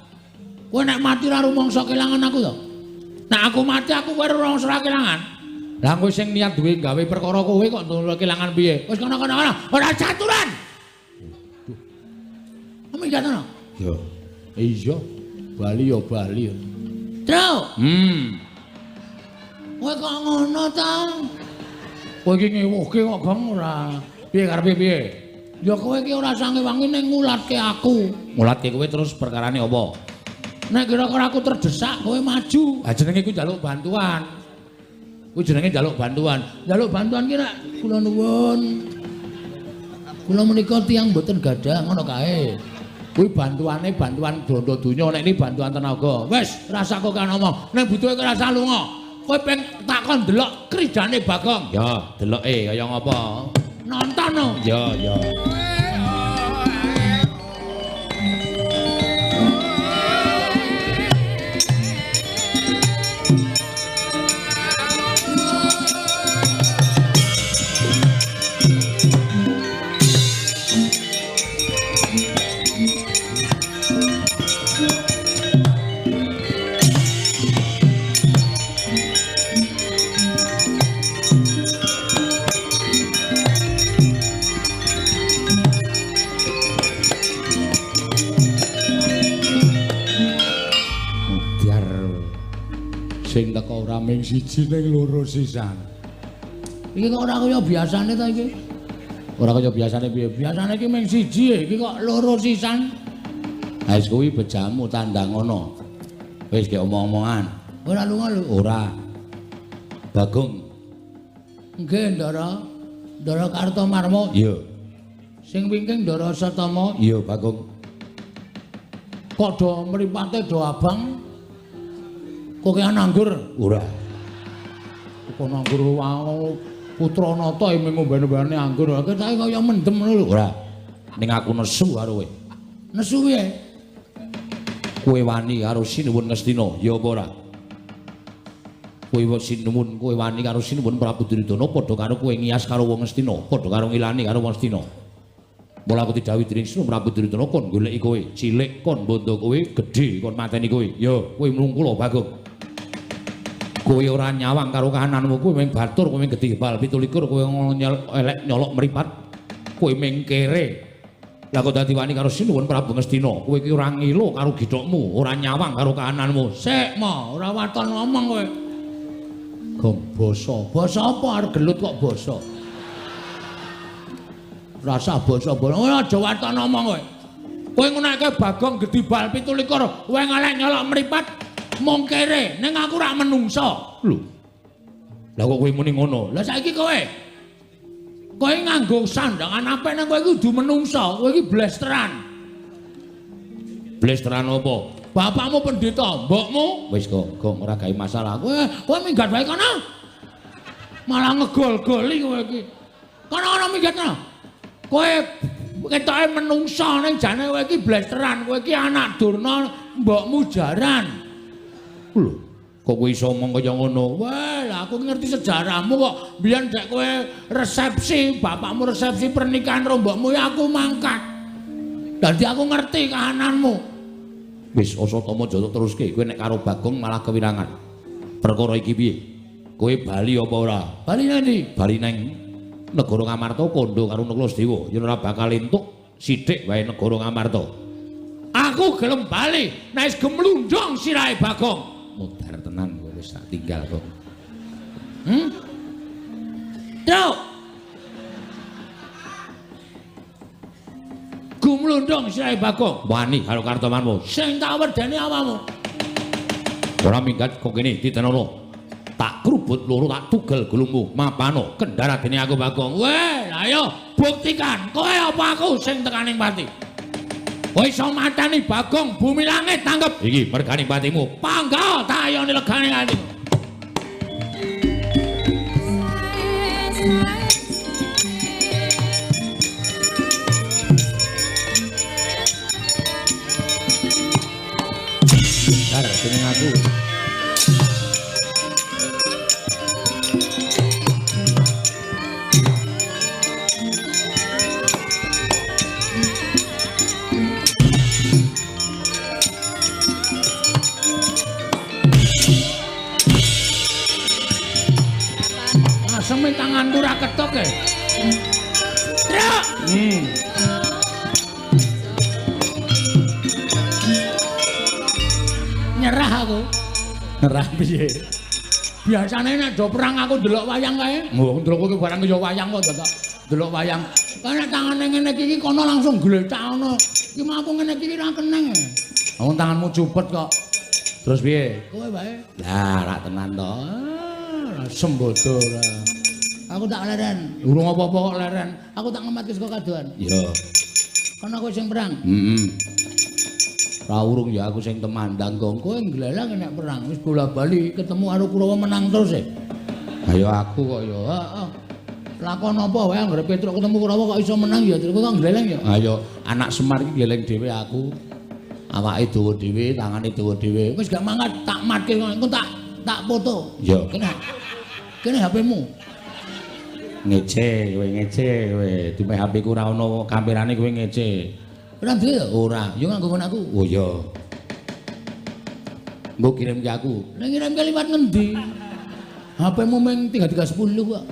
Kowe nek mati ora rumangsa kelangan aku to. Nek aku mati aku kowe ora rumangsa kelangan. Lah kowe sing niat duwe gawe perkara kowe kok nulung kelangan piye? Wis kono ora caturan. Ame jatono? Yo. Iya. Bali yo Bali. Tru. Kowe kok ngono ta? Kowe iki ngewuhke kok Gong ora. Piye karepe piye? Ya kowe iki ora sange wangi ning ngulatke aku. Ngulatke kowe terus perkarane apa? Nek kira-kira aku terdesak kowe maju. Ha jenenge iku njaluk bantuan. Kuwi jenenge njaluk bantuan. Njaluk bantuan ki nek kula nuwun. Kula menika tiyang mboten gadah ngono kae. Kuwi bantuane bantuan dondo donya nek iki bantuan tenaga. Wis, rasa kok kan omong. Nek butuhe kowe rasa lunga. Kowe peng takon delok kridane Bagong. Ya, deloke kaya ngapa? Nonton no. Ya, ya. Sing teko ora ming siji ning loro sisan. Iki kok ora kaya biasane ta iki? Ora kaya biasane piye? Biasane iki ming siji, iki kok loro sisan. Ha wis kuwi bejamu tandang ngono. Wis ge omong-omongan. Ora lunga lho. Ora. Bagong. Nggih, Ndara. Ndara Kartomarma. Iya. Sing wingking Ndara Satama. Iya, Bagong. Kok do mripate do abang? Kok kaya nanggur? Ora. Kok nanggur wae putra nata ing ngombe-ombene anggur. Ketake kaya mendem ngono lho. Ora. Ning aku nesu karo kowe. Nesu piye? Kowe wani karo Sinuwun Ngastina, ya apa ora? Kowe Sinuwun, kowe wani karo Sinuwun Prabu Duryudana padha karo kowe ngiyas karo wong Ngastina, padha karo ngilani karo wong Ngastina. Mula aku didhawuhi dening Sinuwun Prabu Duryudana kon goleki kowe, cilik kon bondo kowe, gedhe kon mateni kowe. Ya, kowe mlungkula Bagong. Kowe ora nyawang karo kahananmu, kowe ming batur, kowe ming gedhe bal 17, kowe elek nyolok mripat, kowe ming kere. Lah kok dadi wani karo Sinuwun Prabu Ngastina, kowe iki ora ngilo karo githokmu, ora nyawang karo kahananmu. Sik, Mo, ora waton ngomong kowe. Gong basa. Basa apa arep gelut kok basa? Rasa basa-basa. Ora aja waton ngomong kowe. Kowe ngunake Bagong gedhi bal 17, kowe ngalek nyolok mripat. Mung kere, ning aku rak menungso. Lho. Lah kok kowe muni ngono? Lah saiki kowe nganggo sandangan apik nang kowe iki kudu menungso, kowe iki blesteran. Blesteran apa? Bapakmu pendeta, mbokmu Wis kok ora gawe masalah. kowe minggat wae kono. Malah ngegol-goli kowe iki. Kono minggat kono. Kowe ketoke menungso ning jane kowe iki blesteran, kowe iki anak durna, mbokmu jaran. Lho, kok kowe iso ngomong kaya ngono? Wah, lah aku ngerti sejarahmu kok. Biyen dek kowe resepsi, bapakmu resepsi pernikahan karo mbokmu ya aku mangkat. Dadi aku ngerti kahananmu. Wis asa tama jata teruske, kowe nek karo Bagong malah kewirangan. Perkara iki piye? Kowe bali apa ora? Bali nang ndi? Bali nang negara Ngamarta kandha karo Kulasedewa, yen ora bakal entuk sithik wae negara Ngamarta. Aku gelem bali, nek wis gemlundung sirahe Bagong. Mudhar tenan kowe wis tak tinggal kok. Tru. glundung sirahe Bagong. Wani karo kartomanmu. Sing tak wedeni awakmu. Ora minggat kok kene ditenono. Tak krubut loro tak tugel gulungmu mapano kendara dene aku Bagong. Weh, ayo buktikan kowe apa aku sing tekaning pati. Kowe iso mateni Bagong bumi langit tanggep. Iki merganing patimu. Pangga tak ayoni legane atimu. Dar dening aku. Aseme tanganku ra ketok e. Truk. Nyerah aku. Nyerah piye? Biasane nek do perang aku delok wayang kae. Mbok ndelok kowe barang Ya wayang kok dadak delok wayang. Karena tangane ngene iki kono langsung gletak ngono. Iki mah aku ngene iki ra keneng. wong tanganmu cupet kok. Terus piye? Kowe bae. Lah, rak tenan to. Sembodo ora. Aku tak leren. Urung apa-apa kok Leren. Aku tak ngematke saka kadohan. Iya. Kono kowe sing perang. Ra urung ya aku sing temandang kok. Kowe nglelang nek perang wis bola-bali ketemu karo Kurawa menang terus e. Ayo aku kok ya. Heeh. Lakon apa wae anggere Petruk ketemu Kurawa kok iso menang ya terus kok nglelang ya. Ayo anak Semar iki geleng dhewe aku. Awake dawa dhewe, tangane dawa dhewe. Wis gak mangkat tak matke engko tak foto. Iya. Kene HP-mu. Ngece kowe. Dume HP ku ora ono kamerane kowe ngece. Ora duwe ya? Ora. Yo nganggo phone aku. Oh iya. Mbok kirimke aku. Nek ngirimke liwat ngendi? HP-mu meng 3310 kok.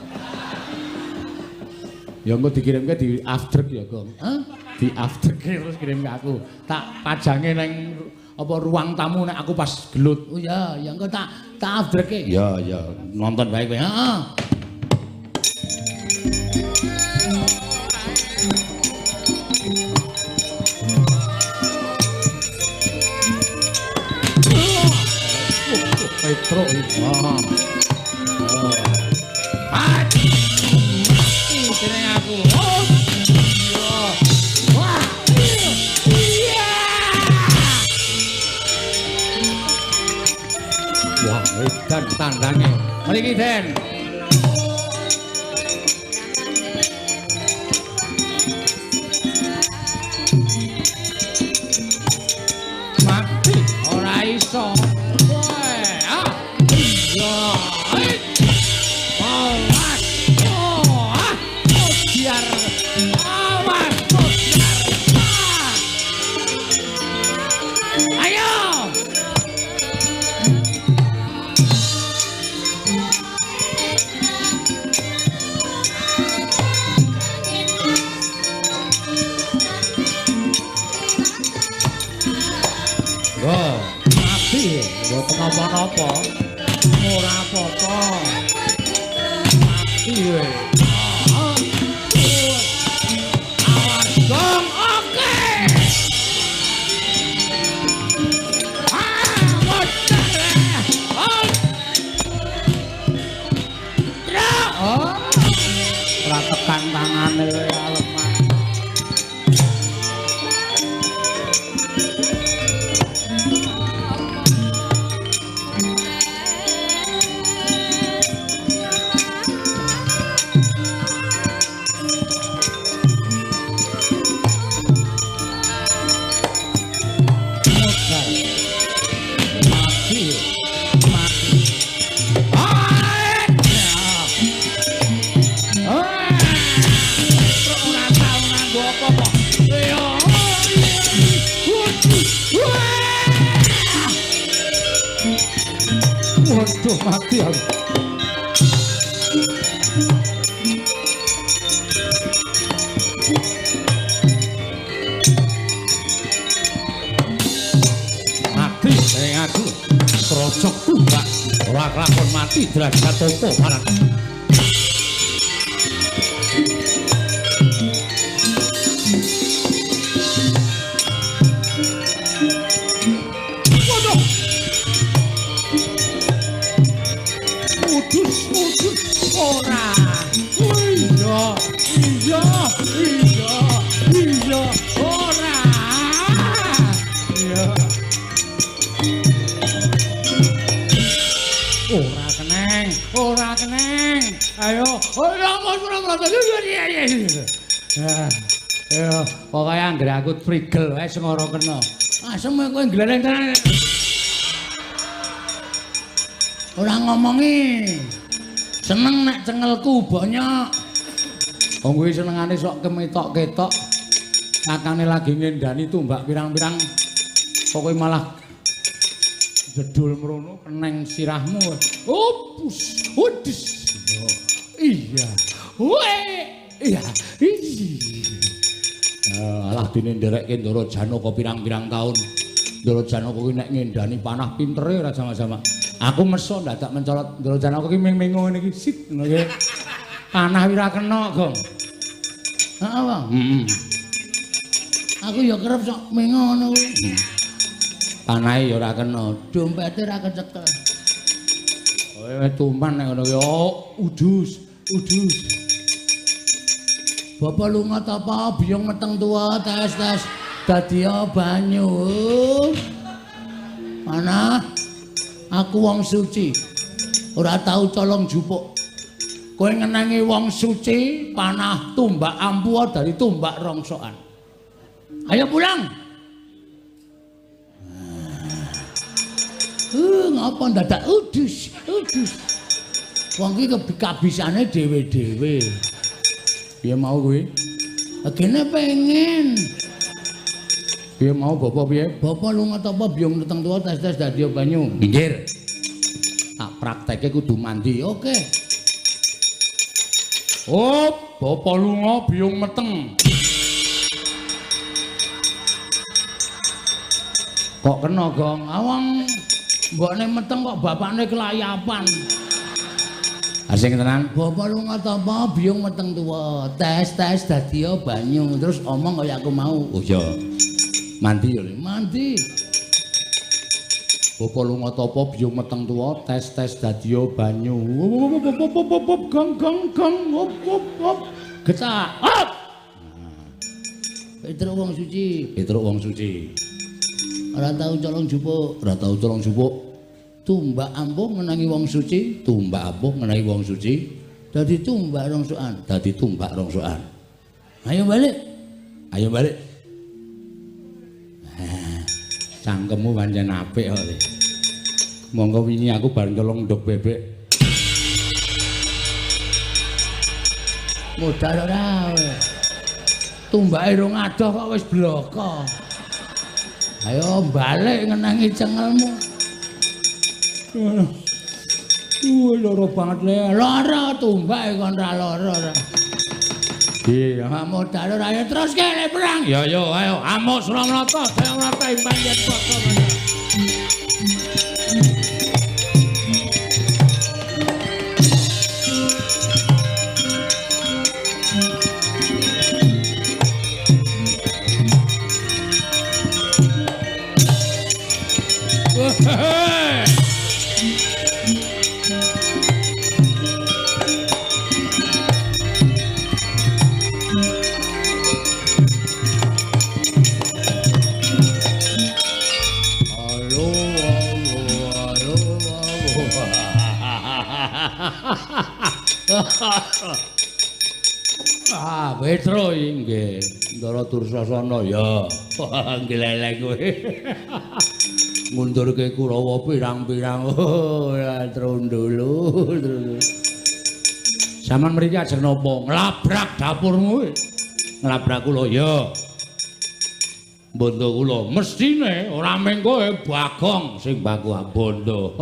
Ya engko dikirimke di after ya, Gong. Hah? Di after terus kirimke aku. Tak pajange nang apa ruang tamu nek aku pas gelut. Oh ya, ya engko tak afdreke. Ya, nonton bae kowe. Heeh. Petruk iki. Jeneng aku. Wah. Wah, edan tandange. Mriki, Den. Mati ora iso. Apa-apa ora apa-apa mati we Gong oke ora tekan tangane we lemah Waduh, mati aku. Mati aku. Trocok tumbak. Ora lakon mati derajat topo barat. udus ora. Iya ora. Iya. Ora keneng. Ayo, ayo, pokoknya anggere aku frigel wae sing ora kena. Asem kowe gleleng tenan. Ora ngomongi. Seneng nek cengelku bonyok. Wong kuwi senengane sok kemetok-ketok. Kakane lagi ngendani tumbak pirang-pirang. Pokoke malah jedul mrono keneng sirahmu. Opus, udus. Iya. Iya. Alah dene nderekke Ndara Janaka pirang-pirang taun. Ndara Janaka kuwi nek ngendani panah pintere ora sama-sama. Aku meso dadak mencolot Ndara Janaka ki ming-ming ngene iki sit ngono ki. Panah ora kena, Gong. Heeh, Bang. Aku ya kerep sok ming ngono kuwi. Panahe ya ora kena, dompete ora kecekel. Kowe tuman nek ngono ki, udus. Bapak lunga ta apa biyong meteng tuwa tes dadi banyu. Mana? Aku wong suci. Ora tau colong jupuk. Kowe ngenengi wong suci, panah tumbak ampu dari tumbak rongsokan. Ayo pulang. Ngapa dadak udus. Wong ki kabisane dhewe-dhewe. Piye mau kuwi? Agene pengen. Piye mau bapak piye? Bapak lunga ta apa biyong neteng tuwa tes dadi banyu. Pinggir. Tak prakteke kudu mandi. Oke. Bapak lunga biyong meteng. Kok kena, Gong? Awang mbokne meteng kok bapakne kelayapan. Asing tenan. Bapak lunga ta apa biyong meteng tuwa. Tes dadi banyu. Terus omong kaya aku mau. Oh iya. Mandi ya, mandi. Bapak lunga ta apa biyong meteng tuwa. Tes dadi banyu. Gang. Getak. Hop. Petruk wong suci. Ora tau colong jupuk. Tumbak ampuh ngenangi wong suci, dadi tumbak rongsokan. Ayo balik. Cangkemmu pancen apik kok. Monggo wingi aku bar nyolong ndok bebek. Modal ora. Tumbake rong adoh kok wis bloko. Ayo balik ngenangi cengelmu. Loro banget le. Lara tumbak kon ra lara. Iya, modal ora ayo terus kene perang. Ya yo ayo amuk Suramrata, Suramrata imbang yen padha. Petro nggih, Ndara Dursasana ya. Gleleng kowe. Ngundurke Kurawa pirang-pirang. Trondolo. Saman mriki ajeng napa? Nglabrak dapurmu. Nglabrak kula ya. Bondo kula mestine ora mung kowe Bagong sing baku bondo.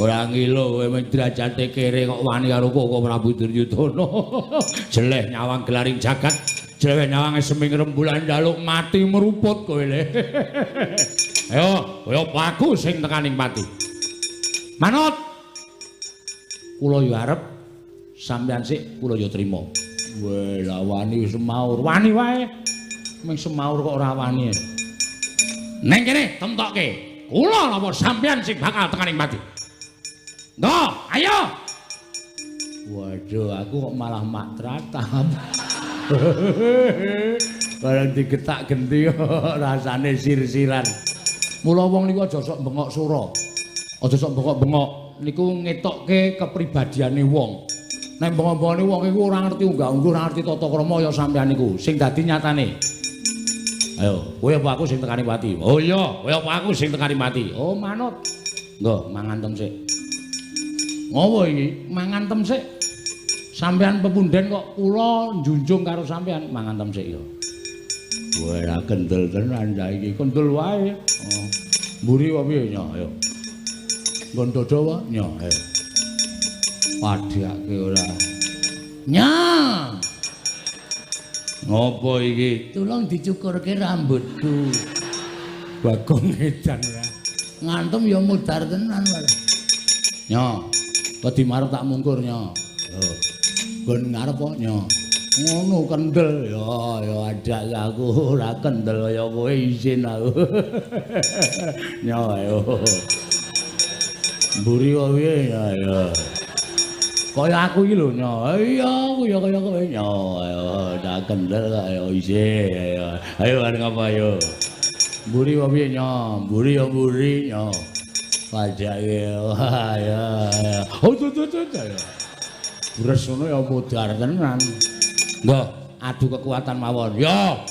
Ora ngilo kowe mung derajate kere kok wani karo Koko Prabu Duryudana. Jeleh nyawang gelaring jagat, jeleh nyawang seming rembulan jaluk mati meruput kowe le. Ayo, kaya baku sing tekaning pati. Manut. Kula yo arep sampeyan sik kula yo trima. Weh, lah wani semaur. Wani wae. Ming semaur kok ora wani. Neng kene temtokke. Kula napa sampeyan sing bakal tekaning pati? Nggo, ayo. Waduh, aku kok malah mak tratap. Barang digetak genti rasane sir-siran. Mula wong niku aja sok bengok sura. Aja sok bengok-bengok. Niku ngetokke kepribadiane wong. Nek bengok-bengokne wong iku ora ngerti unggah-ungguh, ora ngerti tata krama ya sampeyan niku sing dadi nyatane. Ayo, kowe apa aku sing tekani mati? Oh iya, kowe apa aku sing tekani mati? Oh manut. Nggo, mangan tem sik. Ngopo iki? Mangan tem sik. Sampeyan pepunden kok kula njunjung karo sampeyan, mangan tem sik ya. Kowe ra kendel tenan saiki, kendel wae. Oh. Mburi wae piye nya, ayo. Nggon dodo wae nya, ayo. Padhake ora. Nya. Ngopo iki? Tulung dicukurke rambutku. Bagong edan ora. Ngantem ya mudar tenan wae. Nya, wedi marep tak mungkur nya. Lho. Nggon ngarep kok nya. Ngono kendel ya adak aku ora kendel kaya kowe isin aku. Nya ayo. Mburi wae ya. Kaya aku iki lho nya. Iya, aku ya kaya kowe nya. Ayo ora kendel kaya isin. Ayo areng apa ayo. Mburi wae nya. Mburi ya mburi nya. Pajake ya. Oh tuh. Bres ngono ya mudar tenan. Nggo, adu kekuatan mawon. Yo.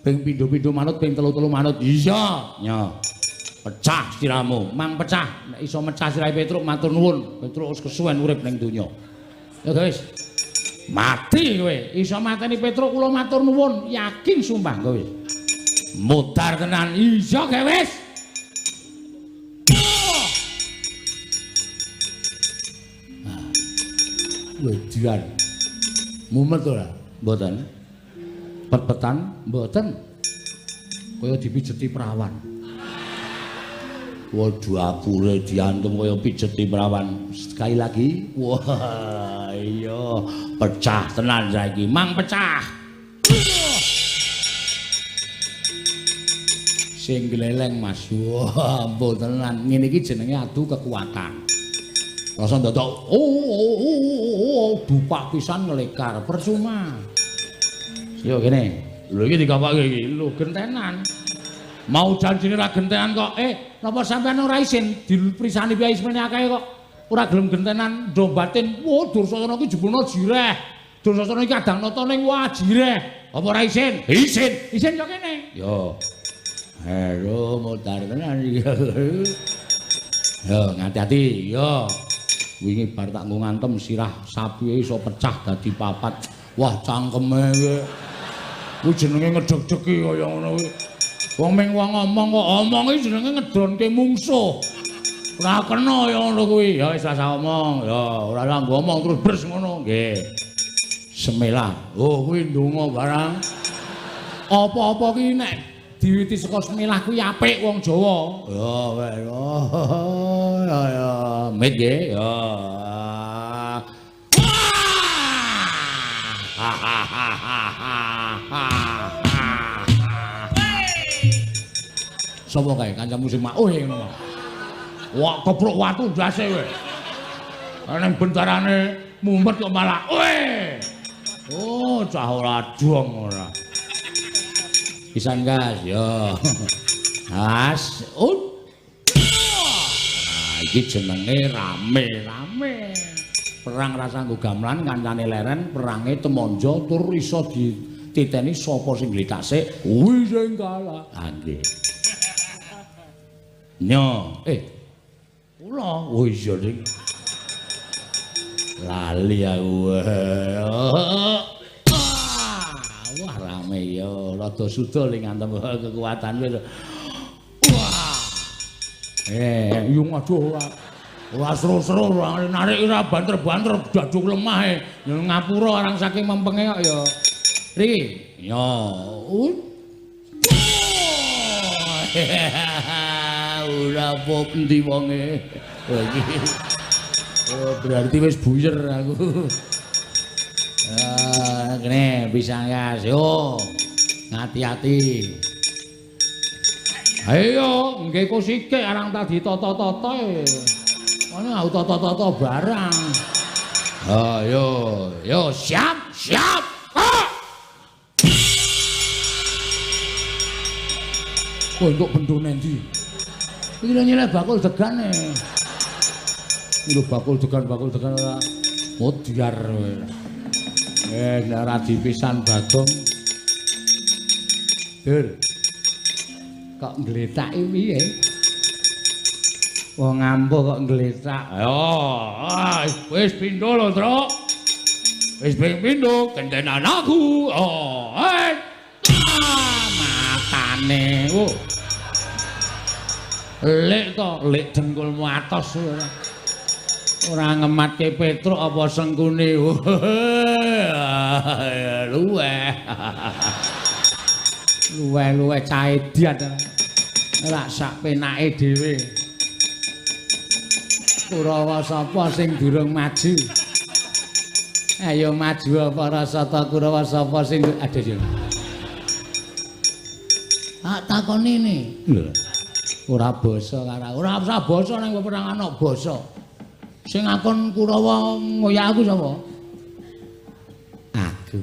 Ping pindho-pindho manut, ping telu-telu manut. Iya, nya. Pecah siramu, mang pecah. Nek iso mecah sirahe Petruk matur nuwun. Petruk wis kesuwen urip ning donya. Ya guys. Mati kowe. Iso mateni Petruk kula matur nuwun, yakin sumpah kowe. Mudar tenan. Iya, ge wis. Wedian. Mumet ora? Mboten. Pet-petan? Mboten. Kaya dipijeti perawan. Waduh apure diantem kaya pijeti perawan. Sekali lagi. Wah, iya. Pecah tenan saiki. Mang pecah. Sing gleleng Mas. Wah, mboten tenan. Ngene iki jenenge adu kekuatan. Rasa ndadak dupak pisan ngelekar percuma. Yo kene. Lho iki dikapake iki. Lho gentenan. Mau janjine ra gentenan kok. Napa sampean ora isin diprisani piye ismene akeh kok. Ora gelem gentenan ndombatin. Wah, Dursasana iki jebulna jireh. Dursasana iki kadang nata ning wah jireh. Apa ora isin? Isin. Isin yo kene. Yo. Halo, mutar tenan iki. Yo, ngati-ati. Yo. Wingi bar tak nggo ngantem sirah sapi iso pecah dadi papat. Wah, cangkeme kuwi jenenge ngedeg-degi kaya ngono kuwi. Wong ming wong ngomong kok omong iki jenenge ngedonke mungsuh. Ora kena ya ngono kuwi. Ya wis rasa omong. Ya ora nggo omong terus bres ngono. Nggih. Semelah. Oh, kuwi ndonga barang. Apa-apa ki nek diwiti saka semelah kuwi apik wong Jawa. Ya wis. Ya. Mit nggih. Ya. Sopo kae kancamu sing mak ngono. Wah, kepruk watu ndase kowe. Nang bentarane mumet kok malah oh, cah ora dong ora. Pisan gas yo. Has. Iki jenenge rame-rame. Perang rasa nggo gamelan kancane leren, perange temonjo tur iso dititeni sapa sing glitase, kuwi sing kalah. Ah nggih. Nyo, kula, oh iya ning. Lali aku. Wah rame ya, rada sudul ning ngantem kekuatan wis. Wah. Yung aduh ora seru-seru narik ora banter-banter daduk lemah ya ngapura arang saking mempenge kok ya. Riki, ya. Ora apa endi wonge. Oh, berarti wis buyer aku. Kene bisa gas yo. Hati-hati. Ayo, nggih kok sithik arang tak ditata-tata. Ana auto-auto barang. Yo, siap. Kok entuk bendone ndi? Iki nyeleh bakul degane. Lho bakul degan ora modiar kowe. Nek ora dipisan Bagong. Dur. Kok ngletaki piye? Wong ngampuh kok ngletak. Yo, wis pindho lho, Truk. Wis pindho kentenan aku. Matane. Lek kok lek dengkulmu atos ora. Ora ngematke Petruk apa sengkune. Luweh cah edian. Ora sak penake dhewe. Kurawa sapa sing durung maju? Ayo maju apa Rasata Kurawa sapa sing aduh yo. Tak takoni ne. Lho. Ora basa karo. Ora usah basa nang peperangan ana basa. Sing akon Kurawa ngoyak aku sapa? Aku.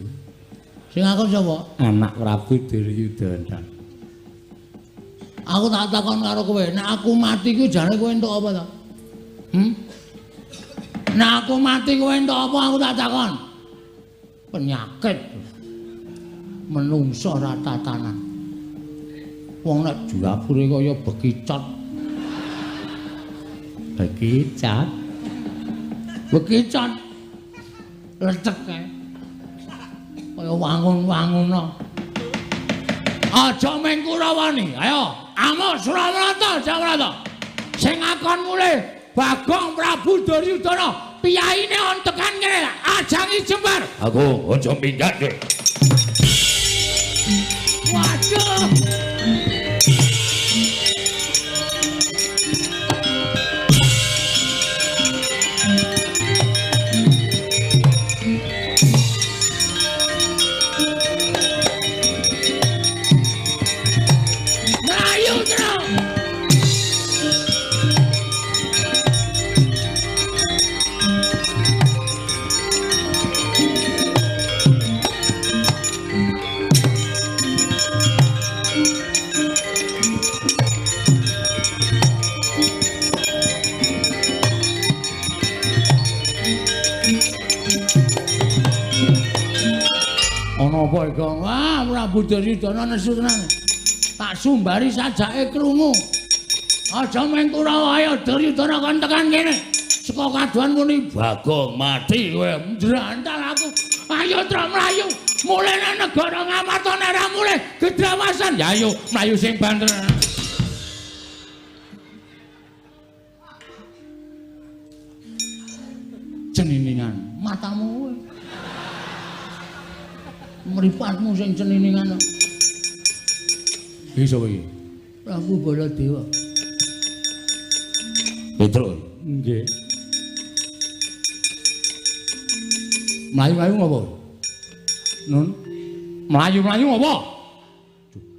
Sing akon sapa? Anak Prabu Duryudana. Aku tak takon karo kowe, nek aku mati ku jane kowe entuk apa to? Nek aku mati kowe entuk apa aku tak takon? Penyakit. Menungso ra tatanan. Wong nek jurapure kaya bekicot. Bekicot. Bekicot. Lecek kae. Kaya wangun-wanguno. Aja meng Kurawani. Ayo, amuk Suramarata, Jamarata. Sing akon mulih Bagong Prabu Duryudana, piyaine on tekan kene, ajangi jembar. Aku ojo minggat, Dik. Waduh. Apa iki? Wah, Prabu Duryudana nesu tenan. Tak sumbari sajake krungu. Aja meng Kurawa, ayo Duryudana kon tekan kene. Saka kaduan muni Bagong mati kowe ndrantal aku. Ayo Tru mlayu. Mulih nang negara Ngamarta nek ora mulih gedrawasan. Ya ayo mlayu sing banter. Ceniningan matamu kowe. Mripatmu sing ceniningan. Iki sapa iki? Prabu Baladewa. Petruk. Nggih. Mlayu-mlayu ngopo? Nun. Mlayu-mlayu ngopo?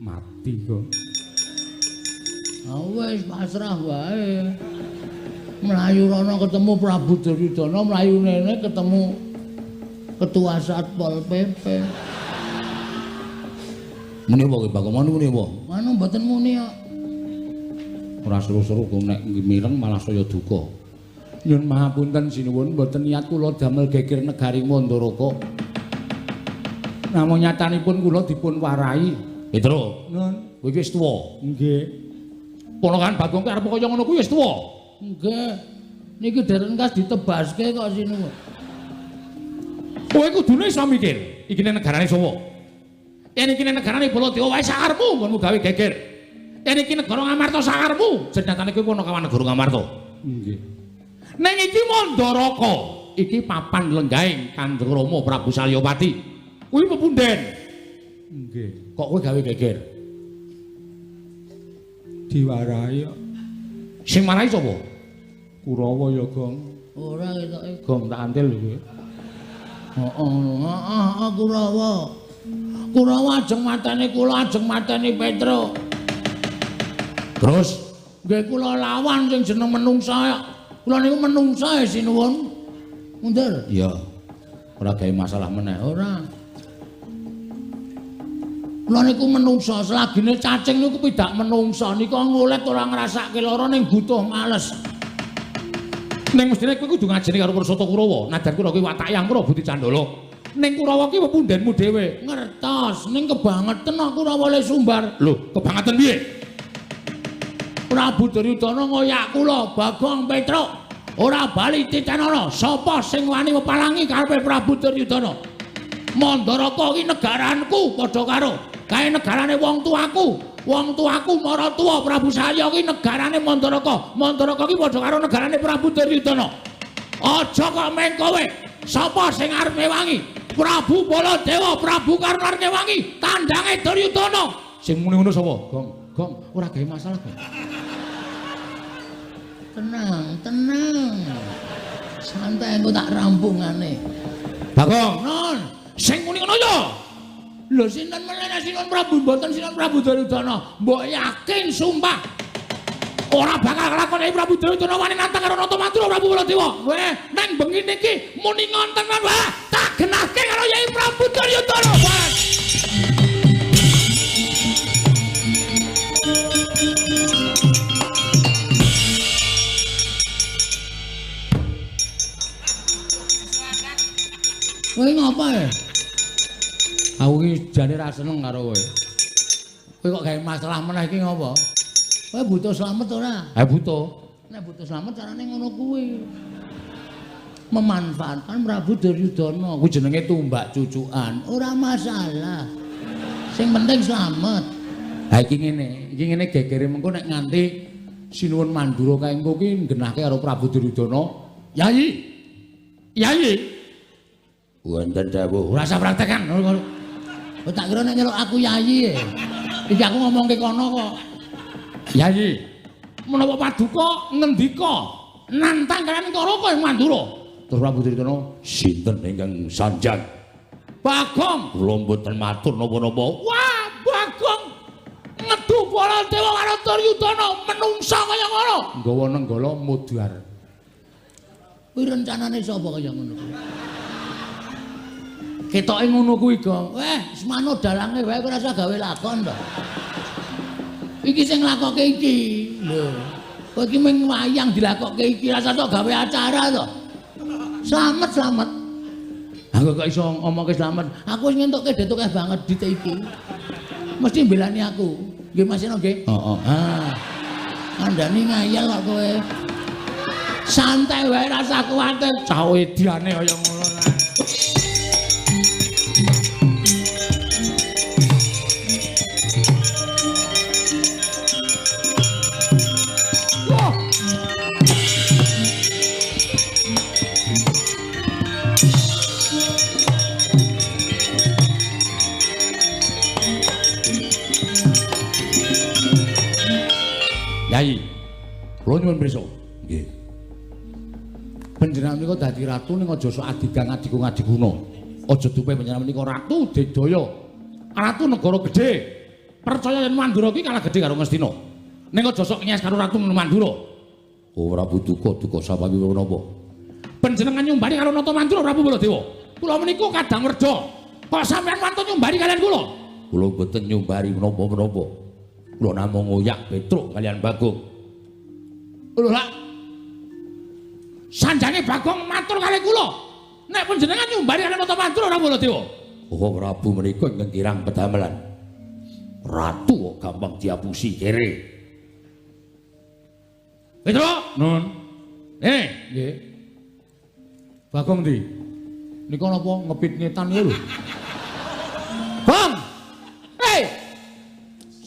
Mati kok. Wis pasrah wae. Mlayu rono ketemu Prabu Duryudana, mlayu nene ketemu Ketua Satpol PP. Muni apa kowe Bagong muni apa? Manu mboten muni kok. Ora seru-seru kok nek mireng malah saya duka. Nyun mahapunten sinuwun mboten niat kula damel geger negari Mandaraka. Namung nyatanipun kula dipun warai. Petruk. Nun, kowe wis tuwa. nggih. Ponakan Bagong arep kaya ngono kuwi wis tuwa. Nggih. Niki dereng kas ditebaske kok sinuwun. Kowe kudune iso mikir, iki negarane sapa? Yen iki negarane Baladewa wae sakarepmu nggonmu gawe geger. Yen iki negara Ngamarta sakarepmu, jenengane kowe Ponokawan negara Ngamarta. Nggih. Ning iki Mandaraka, iki papan lenggaing Kandrama Prabu Salyapati. Kuwi pepunden. Nggih. Kok kowe gawe geger? Diwarai kok. Sing marai sapa? Kurawa ya, Gong. Ora ketoke Gong tak antil lho kowe. Heeh, Kurawa. Kurawa ajeng mateni kula, ajeng mateni Petruk. Terus Nggih kula lawan sing jeneng menungsa Kula niku menungsa sinuwun. Mundur. Iya. Ora gawe masalah meneh. Ora. Kula niku menungsa, selagine cacing niku pidak menungsa. Nika ngulet ora ngrasake lara ning butuh males. Ning mestine kowe kudu ngajeni karo Pursata Kurawa. Nadan kula kuwi watak yang Kurawa Budi Candala. Ning Kurawa ki pepundenmu dhewe. Ngertos, ning kebangetan aku ora oleh sumbar. Lho, kebangetan piye? Prabu Duryudana ngoyak kula, Bagong Petruk. Ora bali titanana. Sapa sing wani mepalangi karepe Prabu Duryudana? Mandaraka ki negaranku padha karo kae negarane wong tuaku. Wong tuaku Maratuwa Prabu Salya ki negarane Mandaraka. Mandaraka ki padha karo negarane Prabu Duryudana. Aja kok meng kowe. Sapa sing arep mewangi? Prabu Baladewa, Prabu Karna ngewangi tandange Duryudana. Sing muni ngono sapa? Gong, ora gawe masalah, Gong. Tenang. Santai engko tak rampungane. Bagong, Non, sing muni ngono ya. Lho sinten meneh sinten Prabu mboten sinten Prabu Duryudana. Mbok yakin sumpah. Ora bakal lakoni Prabu Duryudana wani nantang karo Natamantura Prabu Baladewa. Weh, nang bengi niki muni ngonten wae. Tak genahke karo Yai Prabu Duryudana. Kowe ngapa ya? Aku ki jane ra seneng karo kowe. Kowe kok gawe masalah meneh iki ngapa? Kowe butuh slamet ora? butuh. Nek butuh slamet carane ngono kuwi. Memanfaatkan Prabu Duryudana. Kuwi jenenge tumbak cucukan. Ora masalah. Sing penting slamet. Ha iki ngene gegere mengko nek nganti Sinuwun Mandura kae engko ki nggenahke karo Prabu Duryudana. Yai. Wonten dawuh. Ora usah praktekan. Kok tak kira nek nyeluk aku yai. Iki aku ngomongke kono kok. Yai, Menapa paduka ngendika nantang kalian karo kowe Mandura. terus Prabu Duryudana sinten ingkang sanjang? Bagong. Kula mboten matur napa-napa. Wah, Bagong. Ngedu Baladewa karo Duryudana menungsa kaya ngono. Nggawa nenggala mudhar. Kuwi rencanane sapa kaya ngono kuwi? Ketoke ngono kuwi, Gong. Wes manut dalange wae ora usah gawe lakon to. Iki sing lakoke iki. Lho. Kowe iki mung wayang dilakoke iki, rasa tok gawe acara to. Slamet. Aku kok iso ngomongke slamet. Aku wis ngentukke detuke banget dite iki. Mesti mbelani aku. Nggih Mas Eno nggih? Heeh. Andani ngayal kok kowe. Santai wae rasa kuwatir. Cah ediane kaya ngono lah. Yai, kula nyuwun pirsa. Nggih. Panjenengan menika dadi ratu ning aja sok adigang adiguna. Aja dupe panjenengan menika ratu Dedaya. Ratu negara gedhe. Percaya yen Mandura ki kalah gedhe karo Ngastina. Ning aja sok nyes karo Ratu Mandura. Ora butuh duka sapawi menapa. Panjenengan nyumbari karo Natamantura Prabu Baladewa. Kula menika kadang werda. Kok sampeyan wantun nyumbari kalian kula? Kula boten nyumbari menapa-menapa. Kula namung ngoyak Petruk kalian Bagong. Lho lak. Sanjange Bagong matur kalih kula. Nek panjenengan nyumbari kalian Natamantura Prabu Baladewa. Oh Prabu menika ingkang kirang pedamelan. Ratu kok gampang diapusi kere. Petruk, nun. Nggih. Bagong ndi? Nika napa ngepit ngetan ya lho. Bang.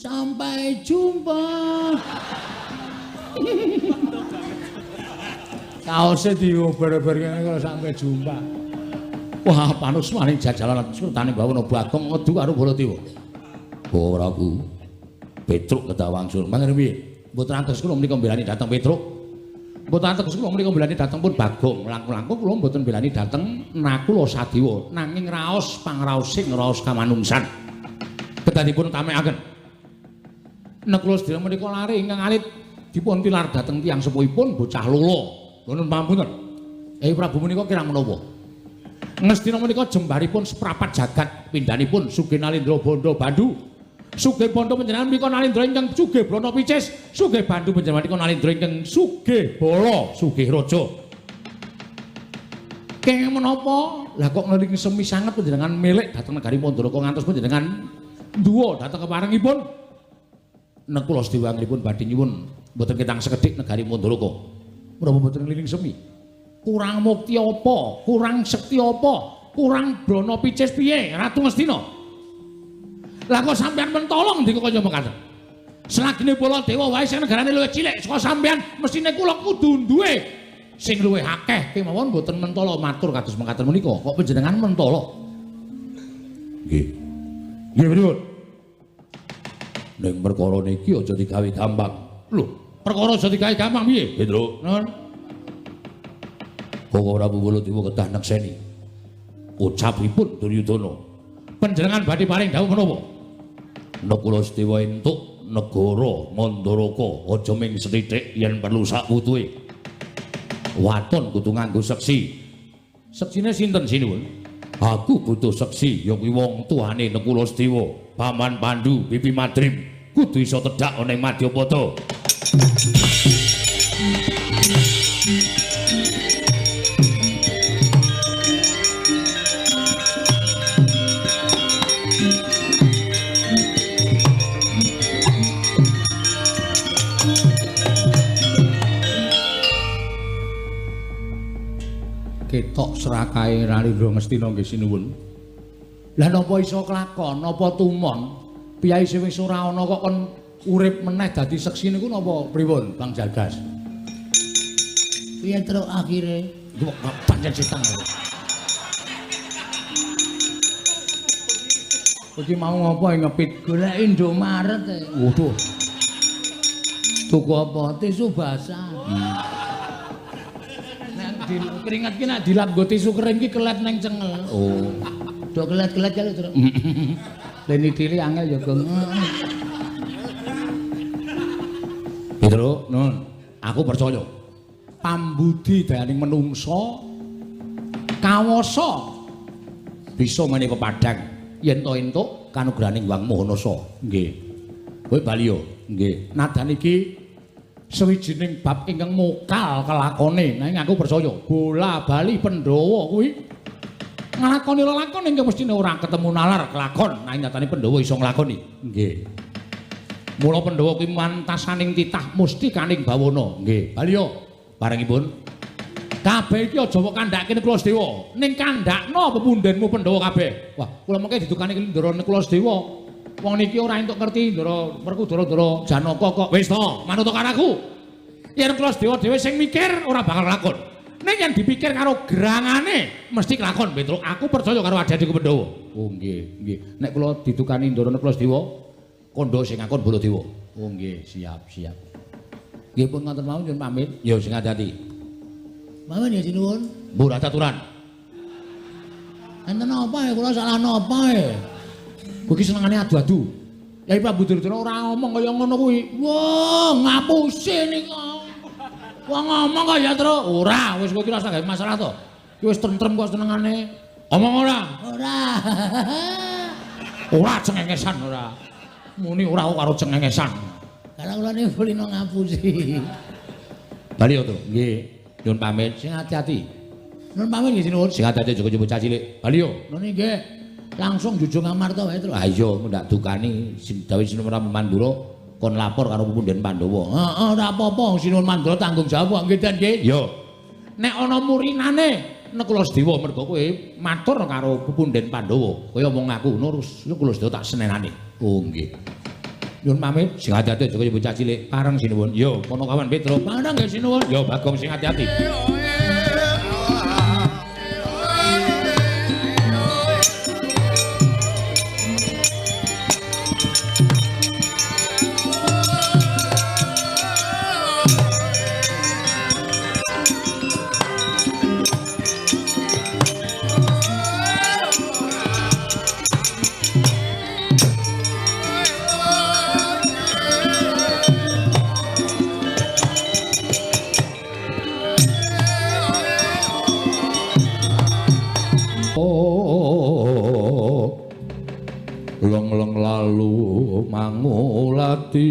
Sampai jumpa. Kaose diober-ober kene kok sampai jumpa. Wah, panus maning jajalan sultane bawana Bagong ngedu karo Baladewa. Oh Prabu. Petruk kedah wangsul. Mangke piye? Mboten antos kula menika mbelani dhateng Petruk. Mboten antos kula menika mbelani dhateng pun Bagong. Langkung-langkung kula mboten mbelani dhateng Nakula Sadewa, nanging raos pangraosing raos kamanungsan. Kedadipun tamekaken. Nakula Sadewa menika lare ingkang alit dipun tilar dhateng tiyang sepuhipun bocah lolo. Nuwun pamunten. Prabu menika kirang menapa? Ngastina menika jembaripun seprapat jagat pindhanipun Sugih Nalindra Banda Bandu. Sugih Banda panjenengan menika Nalindra ingkang sugih Brana Picis. Sugih Bandu panjenengan menika Nalindra ingkang sugih Bala sugih raja. Kenging menapa? Lah kok ngeling semi sanget panjenengan milik dhateng negari Mandalaka ngantos panjenengan duwa dhateng keparengipun. Nek kula Sedewa ngripun badhe nyuwun mboten ketang sekedhik negari Mandalaka. Menapa mboten ngeling semi? Kurang mukti apa? Kurang sekti apa? Kurang Brana Picis piye? Ratu Ngastina. Lah kok sampean mentolong ndika kaya mekaten. Selagine Baladewa wae sing negarane luwih cilik saka sampean, mestine kula kudu duwe sing luwih akeh kemawon mboten mentala matur kados mekaten menika. Kok panjenengan mentala? Nggih. Nggih pripun? Ning perkara niki aja digawe gampang. Lho, perkara aja digawe gampang piye? Nggih, Tru. Nun. Kok Prabu Baladewa kedah nekseni. Ucapipun Duryudana. Panjenengan badhe paring dawuh menapa? Nek kula Sedewa entuk negara Mandalaka aja ming sethithik yen perlu sak putuhe. Waton kudu nganggo seksi. Seksine sinten sinuwun? Aku butuh seksi ya kuwi wong tuane Nekula Sedewa, Paman Pandu, Bibi Madrim. Kudu iso tedhak ana ing Madyapada. Ketok serakahe Nalindra Ngastina nggih sinuwun. Lah napa iso kelakon, napa tumon? Piyai sing wis ora ana kok kon urip meneh dadi seksi niku napa pripun, Bang Jagas? Piye terus akhire? Kok pancen setang. Iki mau ngapa ngepit golek Indomaret e. Waduh. Tuku apa? Tisu basah. Keringat ki nek dilap nggo tisu kering ki kelet nang cengel. Oh. Do kelet-kelet kali terus. Leni diri angel ya, Gong. Gitu, Nun. Aku percaya. Pambudi dayaning menungsa kawasa bisa meneh kepadang yen to entuk kanugrahaning Wang Mahanasa. Nggih. Kowe bali yo. Nggih. Nadan iki sawijining bab ingkang mokal kelakone. Nanging aku percaya bola bali Pandhawa kuwi nglakoni lelakon ingkang mestine ora ketemu nalar kelakon. Nanging nyatane Pandhawa iso nglakoni. Nggih. Mula Pandhawa kuwi mantasaning titah mustikaning bawana. Nggih. Bali yo parengipun. Kabeh iki aja kok kandhake Nekula Sedewa. Ning kandhakno pepundhenmu Pandhawa kabeh. Wah, kula mengke didukani Ndara Nekula Sedewa. Wong niki ora entuk ngerti Ndara Werkudara Janaka kok. Wis to, manut karaku. Yen Nekula Sedewa dhewe sing mikir ora bakal lakon. Ning yen dipikir karo gerangane mesti kelakon, Petruk. Aku percaya karo adi-adiku Pandhawa. Oh nggih, nggih. Nek kula didukani Ndara Nekula Sedewa, kandha sing ngakon Baladewa. Oh nggih, siap, siap. Nggih pun ngoten mawon nyuwun pamit. Ya sing ati-ati. Mawon ya sinuwun. Mbur aturan. Enten apa ya kula salah napa ya? Kuwi senengane adu-adu. Yai Prabu Duryudana ora ngomong kaya ngono kuwi. Wah, ngapusi ning. Wong ngomong kaya terus ora, wis kowe iki rasa gawe masalah to. Ki wis tentrem kok senengane. Omong ora? Ora. Ora cengengesan ora. Muni ora karo cengengesan. Karena kula niku kulino ngapusi. Bali to, nggih. Nyuwun pamit, sing ati-ati. Nyuwun pamit nggih sinuwun. Sing ati-ati aja bocah cilik. Bali yo. Nggih nggih. Langsung jujung kamar to wae, Tru. Ha iya, ndak dukani dawuh Sinuwun Mandura kon lapor karo Pepundhen Pandhawa. Heeh, ora apa-apa, Sinuwun Mandura tanggung jawab nggih Den nggih. Yo. Nek ana murinane Nekula Sedewa mergo kowe matur karo Pepundhen Pandhawa, kaya omong aku ngono terus Nekula Sedewa tak senenane. Oh nggih. Nyuwun pamit, sing ati-ati aja kaya bocah cilik. Pareng sinuwun. Yo, kono kawan Petruk. Pareng nggih sinuwun. Yo, Bagong sing ati-ati. leng-leng lalu mangulati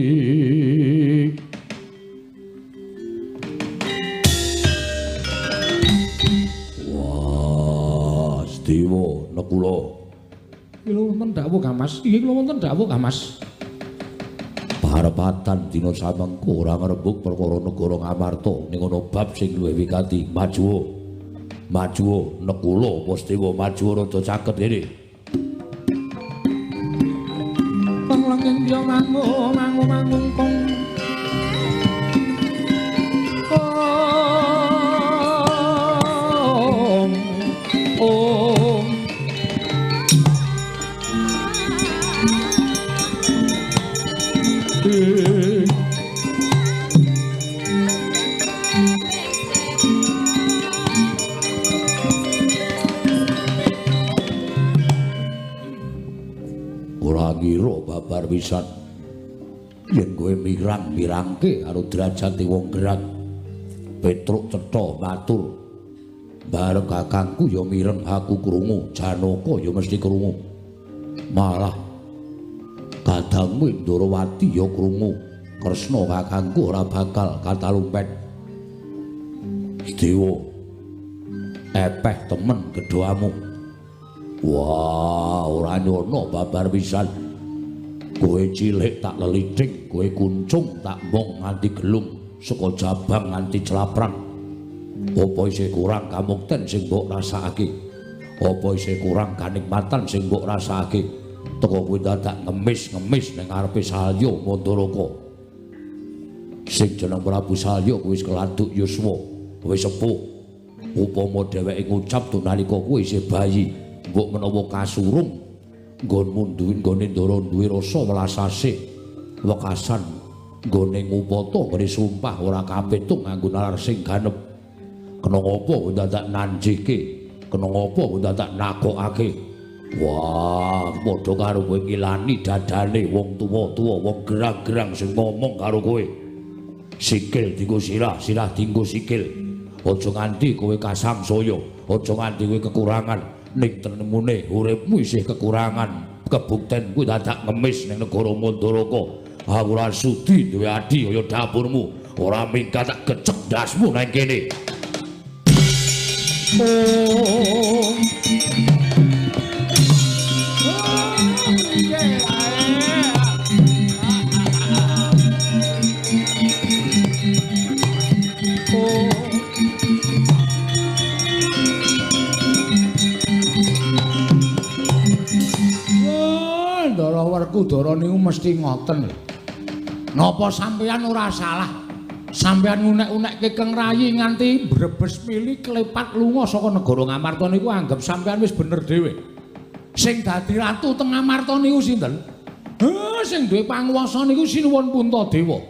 wah Sedewa Nekula iki lho wonten dawuh Kamas iki lho wonten dawuh Kamas parepatan dina samengko ora ngrembug perkara negara Ngamarta ning ana bab sing luwih wigati maju Nekula apa Sedewa maju rada caket kene panglenging yo mangung kong babar pisan yen kowe mirang-mirangke karo derajate wong gerak Petruk cetha matur bareng kakangku ya mireng aku krungu Janaka ya mesti krungu malah kadangmu Ndrawati ya krungu Kresna kakangku ora bakal katalumpet Sedewa epeh temen gedhoamu wah ora nyono babar pisan kowe cilik tak leliting, kowe kuncung tak mbong nganti gelung, saka jabang nganti celaprang. Apa isih kurang kamukten sing mbok rasakake? Apa isih kurang kanikmatan sing mbok rasakake? Teka kowe dadak ngemis-ngemis ning ngarepe Salya Mandaraka. Sing jeneng Prabu Salya kuwi wis keladuk yuswa, wis sepuh. Upama dheweke ngucap nalika kowe isih bayi, mbok menawa kasurung nggonmu nggone ndara duwe rasa welas asih wekasan nggone ngupata ngene sumpah ora kapitung nganggo nalar sing ganep kena ngapa dadak nanjike kena ngapa dadak nakokake wah padha karo kowe ngilani dadane wong tuwa-tuwa wong gerang-gerang sing ngomong karo kowe sikil dienggo sirah dienggo sikil aja nganti kowe kasamsaya aja nganti kowe kekurangan ning tenemune uripmu isih kekurangan kebukten kuwi dadak ngemis ning negara Mandaraka aku ora sudi duwe adi kaya dapurmu ora minggat tak gecek dasmu nang kene Kudara niku mesti ngoten. Napa sampeyan ora salah? Sampeyan ngunek-unekke Keng Rayi nganti brebes mili klepat lunga saka negara Ngamarta niku anggap sampeyan wis bener dhewe. Sing dadi ratu teng Ngamarta niku sinten? Sing duwe panguwasa niku Sinuwun Puntadewa.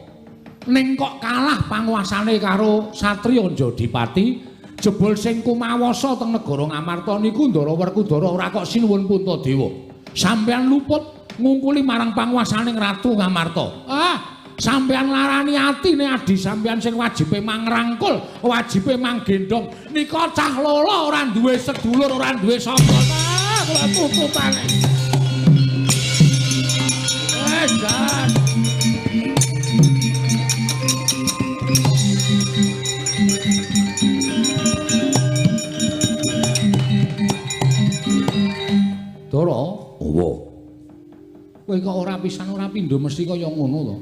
Ning kok kalah panguwasane karo Satriya Jodipati, jebul sing kumawasa teng negara Ngamarta niku Ndara Werkudara ora kok Sinuwun Puntadewa. Sampeyan luput ngungkuli marang panguwasaning Ratu Ngamarta. Sampeyan larani atine adi sampeyan sing wajibe mangrangkul, wajibe manggendong. Nika cah lolo ora duwe sedulur, ora duwe sapa. Kula tututane. Jan. Dara, apa? Kowe kok ora pisan ora pindho mesti kaya ngono to.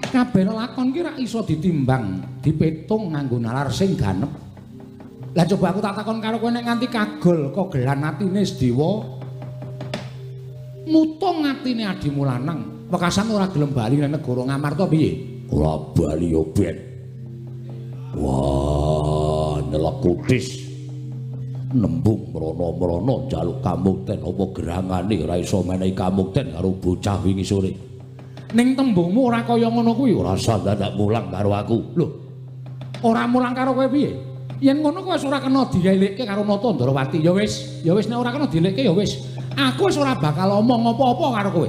Kabeh lakon ki ra iso ditimbang, dipetung nganggo nalar sing ganep. Lah coba aku tak takon karo kowe nek nganti kagol kogelan atine Sedewa. Mutung atine adimu lanang, wekasan ora gelem bali nang negara Ngamarta piye? Ora bali yo ben. Wah, nyelek kutis. Nembung mrono-mrono njaluk kamukten apa gerangane ora iso menehi kamukten karo bocah wingi sore. Ning tembungmu ora kaya ngono kuwi, ora usah dadak mulang karo aku. Lho. Ora mulang karo kowe piye? Yen ngono kowe wis ora kena dielekke karo Nata Ndrawati. Ya wis nek ora kena dielekke ya wis. Aku wis ora bakal omong apa-apa karo kowe.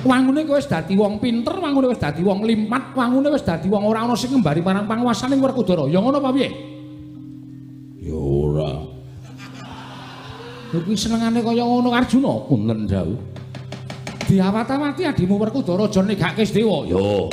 Wangune kowe wis dadi wong pinter, wangune wis dadi wong limat, wangune wis dadi wong ora ana sing ngembari marang panguwasaning Werkudara. Ya ngono apa piye? Ya ora. Lho kuwi senengane kaya ngono Arjuna. Punten jauh. Diawat-awati adimu Werkudara aja negake Sedewa. Yo.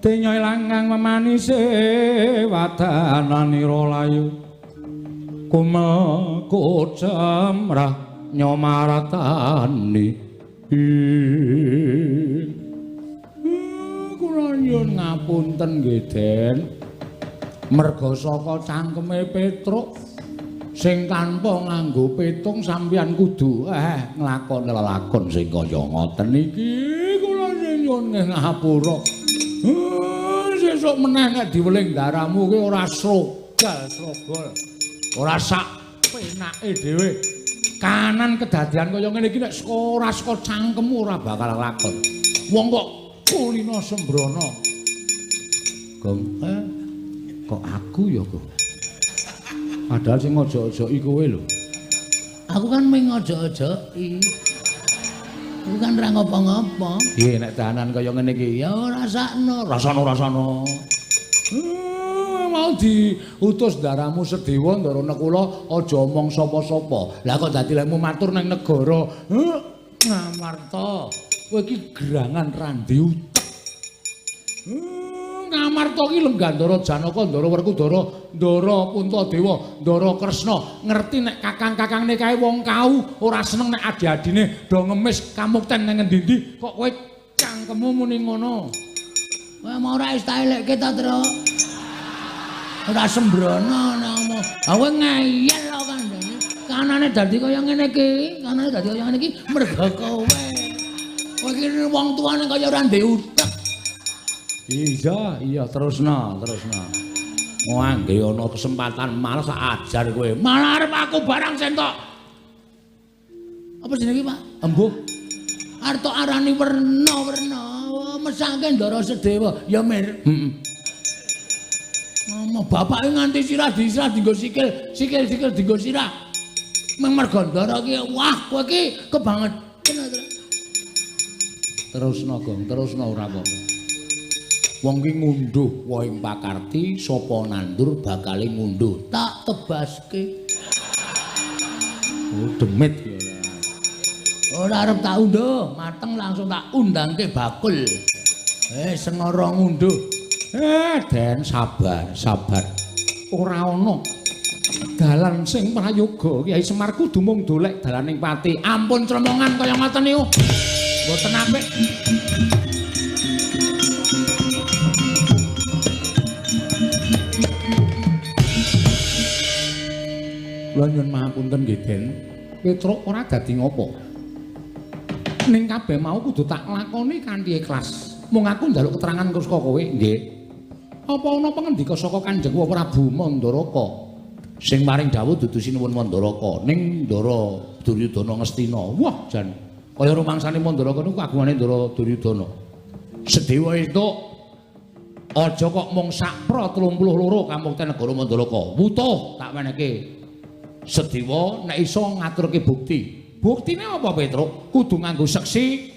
Denyoy langgang memanise wadananira layu kumel kocemrah nyomaratani kula nyuwun ngapunten nggih Den merga saka cangkeme Petruk sing tanpa nganggo petung sampeyan kudu nglakoni lelakon sing kaya ngoten iki kula nyuwun ngapura. Sesuk meneh nek diweling daramu ki ora srogal. Ora sak penake dhewe. Kanan kedadian kaya ngene iki nek ora saka cangkemmu ora bakal lakon. Wong kok kulina sembrono. Gong, kok aku ya, Gong? Padahal sing ojo-ojoki kowe lho. Aku kan ming ojo-ojoki. Aku kan ra ngopo-ngopo. Nggih, nek dahanan kaya ngene iki ya rasakno. Rasana. Mau diutus daramu Sedewa ndarana kula aja omong sapa-sapa. Lah kok dadi lekmu matur nang negara. Ngamarta, kowe iki gerangan randi utek. Ngamarta ki Lenggandara Janaka, Ndara Werkudara, Ndara Puntadewa, Ndara Kresna ngerti nek kakang-kakangne kae wong kau ora seneng nek adi-adine do ngemis kamukten nang endi-endi kok kowe cangkemmu muni ngono. Kowe mau ora wis tak elekke ta, Tru? Ora sembrono namo. Kowe ngeyel kok kandhane. Kanane dadi kaya ngene iki, merga kowe. Kowe iki wong tuane kaya ora ndek utek. Iya, terusna. Wah, nggih ana kesempatan malah sak ajar kowe. Malah arep aku barang sentok. Apa jenenge, Pak? Embuh. Arep arani werna-werna. Mesake Ndara Sedewa, ya mir. Heeh. Mama bapake nganti sirah dienggo sikil dienggo sirah. Meng merga Ndara ki wah kowe ki kebangetan. Terusna, Gong, terusna ora apa-apa. Wong ki ngunduh wohing pakarti sapa nandur bakale ngunduh tak tebaske. Oh demit ya. Ora arep tak unduh, mateng langsung tak undangke bakul. Sengara ngunduh. Den sabar. Ora ana dalan sing prayoga Kyai Semar kudu mung dolek dalaning pati. Ampun tremongan kaya ngoten niku. Mboten apik. Kula nyuwun mahapunten nggih Den. Petruk ora dadi ngopo. Ning kabeh mau kudu tak lakoni kanthi ikhlas. Mung aku njaluk keterangan saka kowe, nggih. Apa ana pangendika saka Kanjeng Prabu Mandaraka sing maring dawuh dudu sinuwun Mandaraka ning Ndara Duryudana Ngastina. Wah, jan kaya rumangsane Mandaraka niku kagungane Ndara Duryudana. Sedewa itu aja kok mung sakpra 32 kamukten negara Mandaraka. Wutuh tak wenehke. Sedewa nek iso ngaturke bukti. Buktine apa Petruk? Kudu nganggo seksi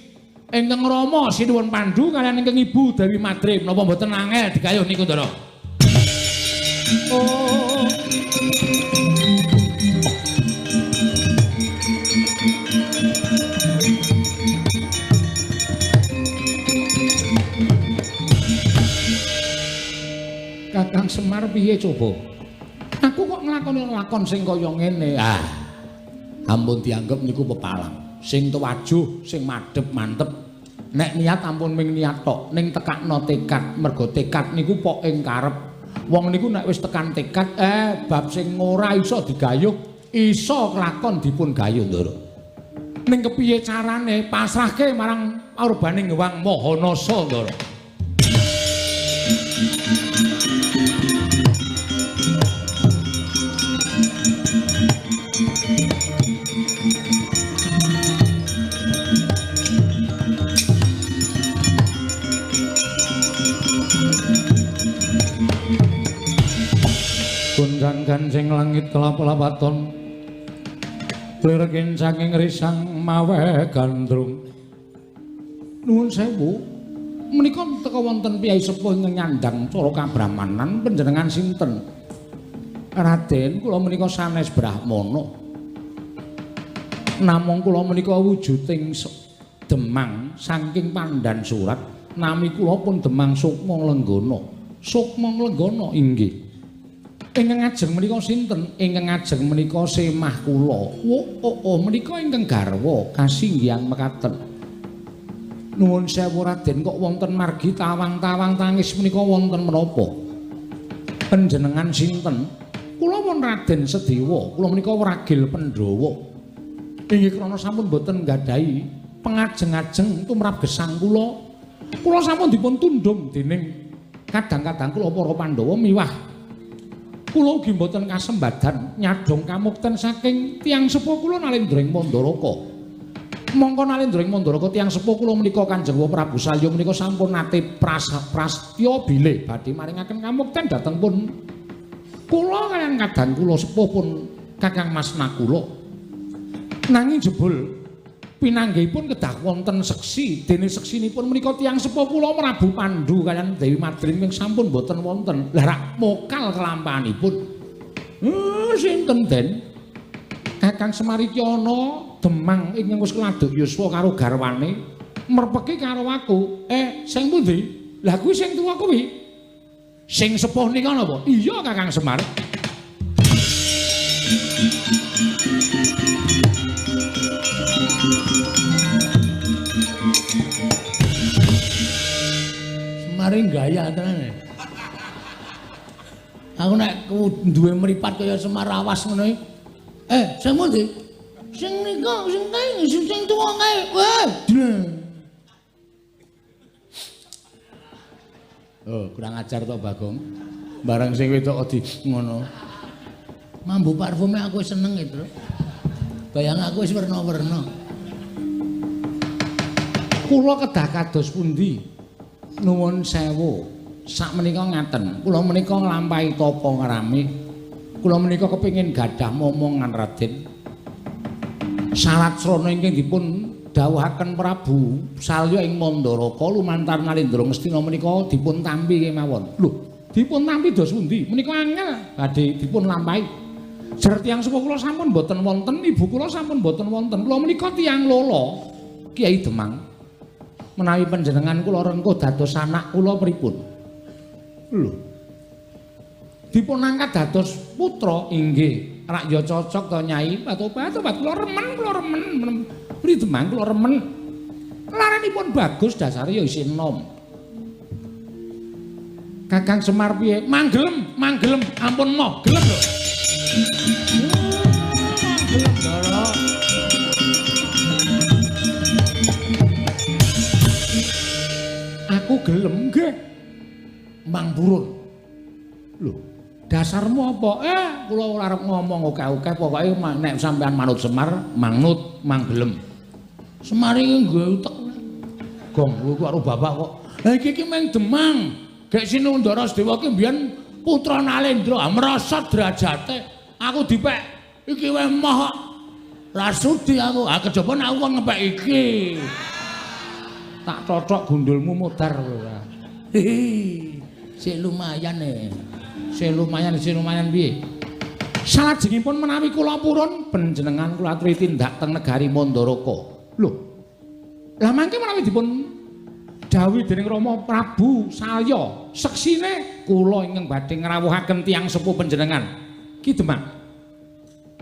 ingkang Rama Sinuwun Pandhu kaliyan ingkang Ibu Dewi Madrim. Napa mboten angel digayuh niku, Ndara? Oh. Kakang Semar piye coba? Aku kok nglakoni lakon sing kaya ngene. Ah. Ampun dianggep niku pepalang. Sing tuwajuh, sing madhep mantep. Nek niat ampun ming niat tok, ning tekakno tekad. Mergo tekad niku pok ing karep. Wong niku nek wis tekan tekad, bab sing ora iso digayuh, iso kelakon dipun gayuh, Ndara. Ning kepiye carane pasrahke marang Aurbane Gewang Mahanasa, Ndara. Gunjang gancing langit kelap-lapaton lirkin saking risang mawe gandrung. Nuwun sewu, menika teka wonten piyai sepuh ingkang nyandang cara kabrahmanan panjenengan sinten? Raden, kula menika sanes Brahmana. Namung kula menika wujuding Demang saking Pandan Surat, nami kula pun Demang Sukma Lenggana. Sukma Lenggana inggih. Ingkang ajeng menika sinten? Ingkang ajeng menika semah kula. Oh, menika ingkang garwa kasinggihan mekaten. Nuwun sewu Raden, kok wonten margi tawang-tawang tangis menika wonten menapa? Panjenengan sinten? Kula won Raden Sedewa, kula menika Wragil Pandhawa. Inggih krana sampun boten nggadahi pengajeng-ajeng tumrap gesang kula. Kula sampun dipun tundhung dening kadang-kadang kula para Pandhawa miwah kula ugi mboten kasembadan nyadong kamukten saking tiyang sepuh kula Nalendring Mandaraka. Mongko Nalendring Mandaraka tiyang sepuh kula menika Kanjeng Prabu Salya menika sampun nate prastya bilih badhe maringaken kamukten dhateng pun kula kaliyan kadang kula sepuh pun Kakang Mas Nakula. Nanging jebul pinanggihipun kedah wonten seksi, dene seksinipun menika tiyang sepuh kula Prabu Pandhu kaliyan Dewi Madrim ing sampun boten wonten. Lah rak mokal kelampahanipun. Sinten den? Kakang Semarityana Demang ingkang wis keladuk yuswa karo garwane merpeki karo aku. Sing pundi? Lah kuwi sing tuwa kuwi. Sing sepuh nika napa? Iya Kakang Semar. Semari gaya tenan. Aku nek duwe mripat kaya Semar awas ngono iki. Sing pundi? Sing nika, sing tuwa kae. Kurang ajar to Bagong. Barang sing wedok di ngono. Mambu parfume aku seneng itu. Bayang aku wis werna-werna. Kula kedah kados pundi? Nuwun sewu. Sakmenika ngaten, kula menika nglampahi tapa ngrami. Kula menika kepengin gadah momongan Raden. Syarat srana ingkang dipun dawuhaken Prabu Salya ing Mandaraka lumantar Nalendra Ngastina menika dipun tampi kemawon. Lho, dipun tampi dos pundi? Menika angel badhe dipun lampahi. Jer tiyang sepuh kula sampun boten wonten, ibu kula sampun boten wonten. Kula menika tiyang lolo Kiai Demang. Menawi panjenengan kula rengkuh dados anak kula pripun? Lho. Dipun angkat dados putra inggih. Rak ya cocok to Nyai. Patobat kula remen. Pri Demang kula remen. Laranipun bagus dasare ya isih enom. Kakang Semar piye? Manggelem. Ampun moh, gelem lho. Gelem Ndara. Aku gelem nggih. Mang Purun. Lho, dasarmu apa? Kula ora arep ngomong akeh-akeh, pokoke nek sampean manut Semar, manut, mang gelem. Semar iki nggo utek. Gong, kuwi karo bapak kok. Lah iki meng Demang. Gek Sinundara Sedewa ki mbiyen putra Nalendra, merosot derajate. Aku dipek iki wae moh. Ra sudi aku. Kejaba nek aku ngepek iki. Tak cocok gundulmu mudar kowe. Sik lumayan Sik lumayan piye? Salajengipun menawi kula purun panjenengan kula aturi tindak teng negari Mandaraka. Lho. Lah mangke menawi dipun dawuh dening Rama Prabu saya seksine kula ingkang badhe ngrawuhaken tiyang sepuh panjenengan Ki Demang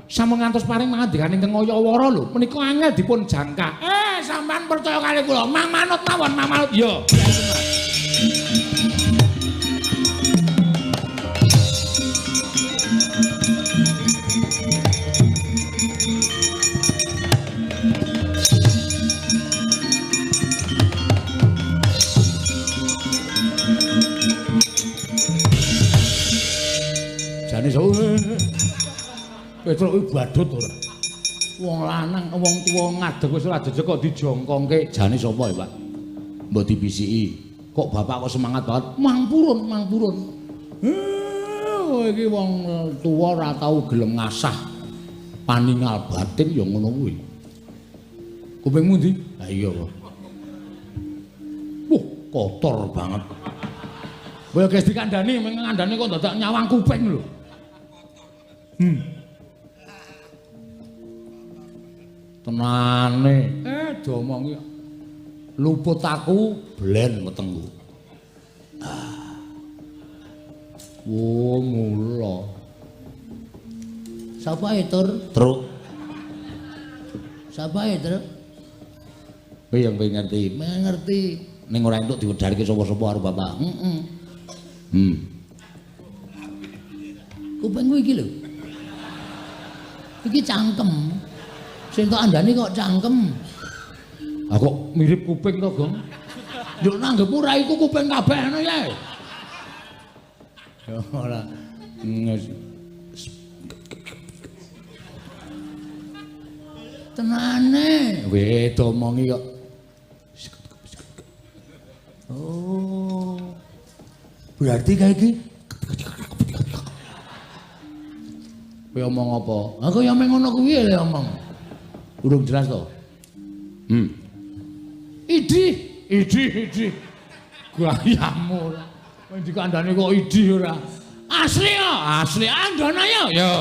sampun ngantos paring mangandikan ingkang ngayawara lho menika angel dipun jangka sampean percaya kali kula mang manut mawon mang manut ya jane Petruk kuwi badut ora. Wong lanang, wong tuwa ngadeg wis ora jejeg kok dijongkongke. Jane sapa ya, Pak? Mbok dibisiki. Kok bapak kok semangat banget? Mangpurun, mangpurun. Iki wong tuwa ora tau gelem ngasah paningal batin ya ngono kuwi. Kupingmu ndi? Ha iya, Pak. Kotor banget. Kowe guys dikandani, ngandani kok dadak nyawang kuping lho. Tenane diomongi luput aku blen wetengku mula sapa Tur? Truk sapa Truk? Kowe yang ngerti? Ngerti ning ora entuk diwedarke sapa-sapa karo bapak kupingku iki lho iki cangkem sing tok andane kok cangkem. Ah kok mirip kuping to, Gong? Yo nanggepmu ra iku kuping kabeh ngono ya. Ya ora. Tenane, weh domongi kok. Oh. Berarti kayak iki kowe omong apa? Aku ya meng ngono kuwi lho omong. Urung jelas to? Idi. Gayamu ora. Wong dikandani kok idi ora. Asli ya, asli andana ya. Ya.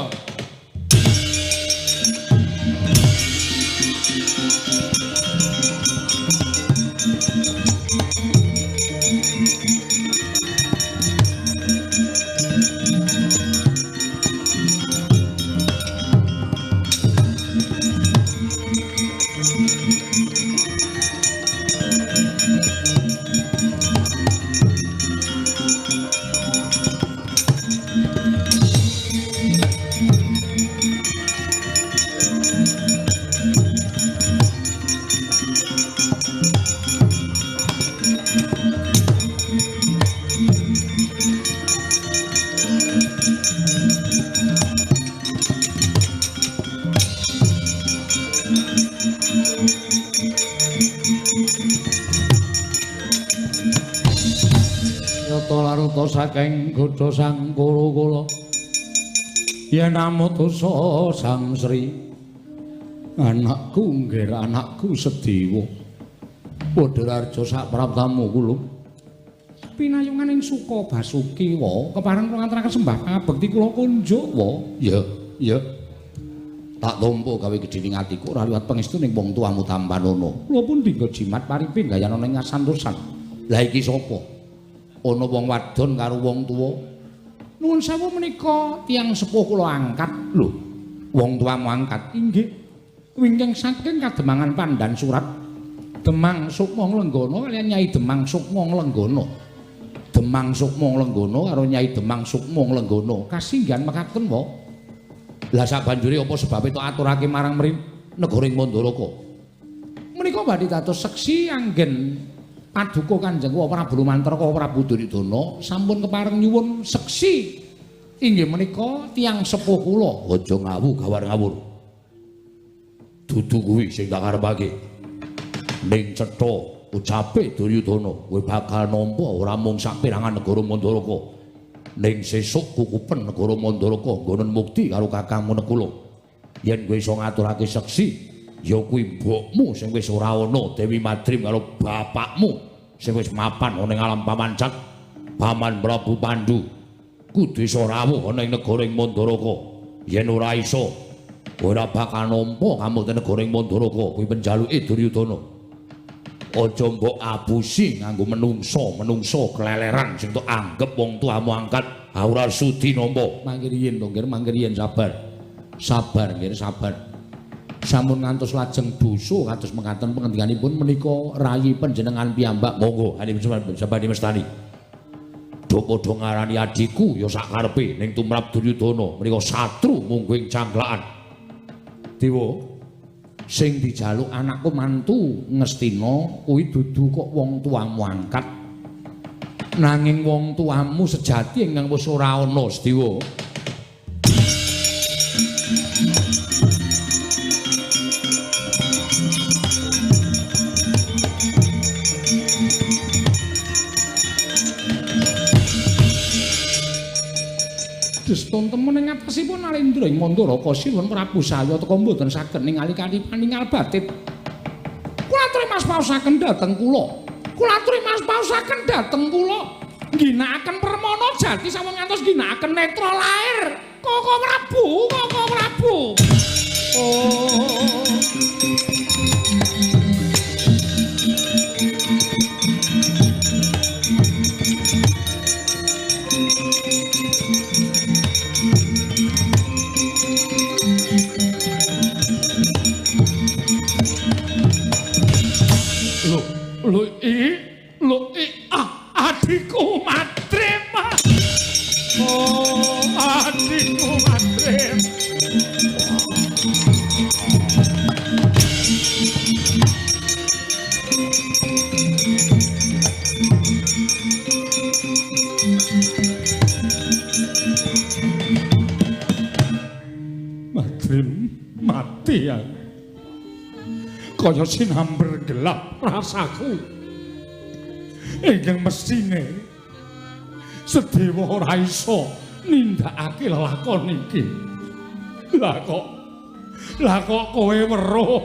Saking godha sang kala-kala yen amutusa sang Sri anakku nggih anakku Sedewa Badararja sak praptamu kula pinayungan ing Suka Basuki wa kepareng kula ngaturaken sembah pangabekti kula kunjuk wa ya tak tampa gawe gedhening atiku ora liwat pangestu ning wong tuamu Tampanono kula pun dinggo jimat paripe gayana ning ngasantosan lha iki sapa ana wong wadon karo wong tuwa. Nuwun sewu menika tiyang sepuh kula angkat. Lho, wong tuamu angkat. Inggih. Wingking saking Kademangan Pandan Surat. Demang Sukma Nglenggana kaliyan Nyai Demang Sukma Nglenggana. Demang Sukma Nglenggana karo Nyai Demang Sukma Nglenggana kasinggihan mekaten wa. Lah sabanjure apa sebabe tok aturake marang mrih negaring Mandaraka. Menika badhe dados seksi anggen Paduka Kanjeng Prabu Mantraka Prabu Duryudana sampun kepareng nyuwun seksi inggih menika tiyang sepuh kula aja ngawu gawar ngawur dudu kuwi sing tak karepake ning cetha ucape Duryudana kowe bakal nampa ora mung sak perangan negara Mandaraka ning sesuk kukupen negara Mandaraka nggonen mukti karo kakangmu Nekula yen kowe iso ngaturake seksi ya kuwi mbokmu sing wis ora ana Dewi Madrim karo bapakmu sing wis mapan ana ing alam pamancat Paman Prabu Pandhu kudu iso rawuh ana ing negara ing Mandaraka yen ora iso ora bakal nampa kamu teng negara ing Mandaraka kuwi penjaluke Duryudana Aja mbok abusi nganggo menungso keleleran sing tok anggap wong tuamu angkat ora sudi nampa. Mangke riyen to, nggih, mangke riyen sabar. Sabar, nggih, sabar. Sampun ngantos lajeng dosa kados mekaten pengendikanipun menika rayi panjenengan piyambak. Monggo, sabadi mestani. Do padha ngarani adiku ya sak karepe ning tumrap Duryudana menika satru mungguing cangklakan. Dewa sing dijaluk anakku mantu Ngastina kuwi dudu kok wong tuamu angkat nanging wong tuamu sejati ingkang wis ora ana Sedewa. Deston temen ing atasipun Narendra ing Mandaraka Sinuwun Prabu saya teka mboten saged ningali kanthi paningal batit. Kula aturi mas paosaken dhateng kula. Kula aturi mas paosaken dhateng kula. Ginakaken permana jati sampun ngantos ginakaken netra lair. Koko Prabu. Oh. Adikku Madrim. Oh, adikku Madrim. Madrim mati ya. Kaya sinamber gelap rasaku. Ingkang mestine Sedewa ora iso nindakake lakon iki. Lah kok kowe weruh,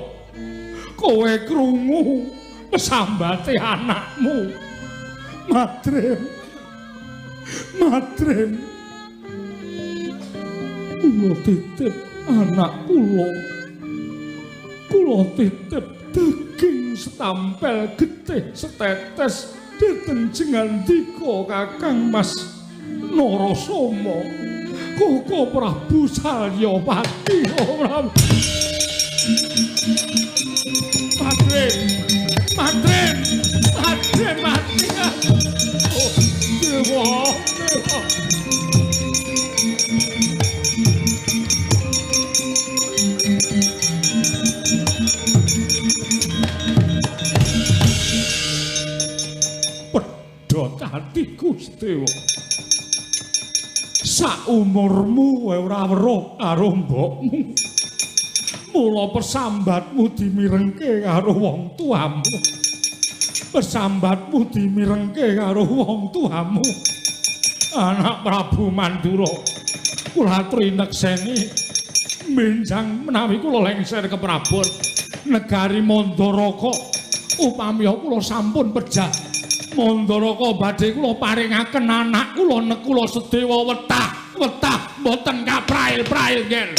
kowe krungu sambate anakmu. Madrim. Kula titip anak kula. Kula titip daging setampel getih setetes dhateng jengandika Kakang Mas Narasoma Koko Prabu Salyapati. Madrim mati. Oh, Dewa. Pedhot atiku Sedewa. Saumurmu kowe ora weruh karo mbokmu. Mula pesambatmu dimirengke karo wong tuamu. Anak Prabu Mandura. Kula aturi nekseni menjang menawi kula lengser ke Prabon negari Mandaraka. Upami kula sampun pejah Mandaraka badhe kula paringaken anak kula nek kula Sedewa wetah mboten kaprail-prail nggih.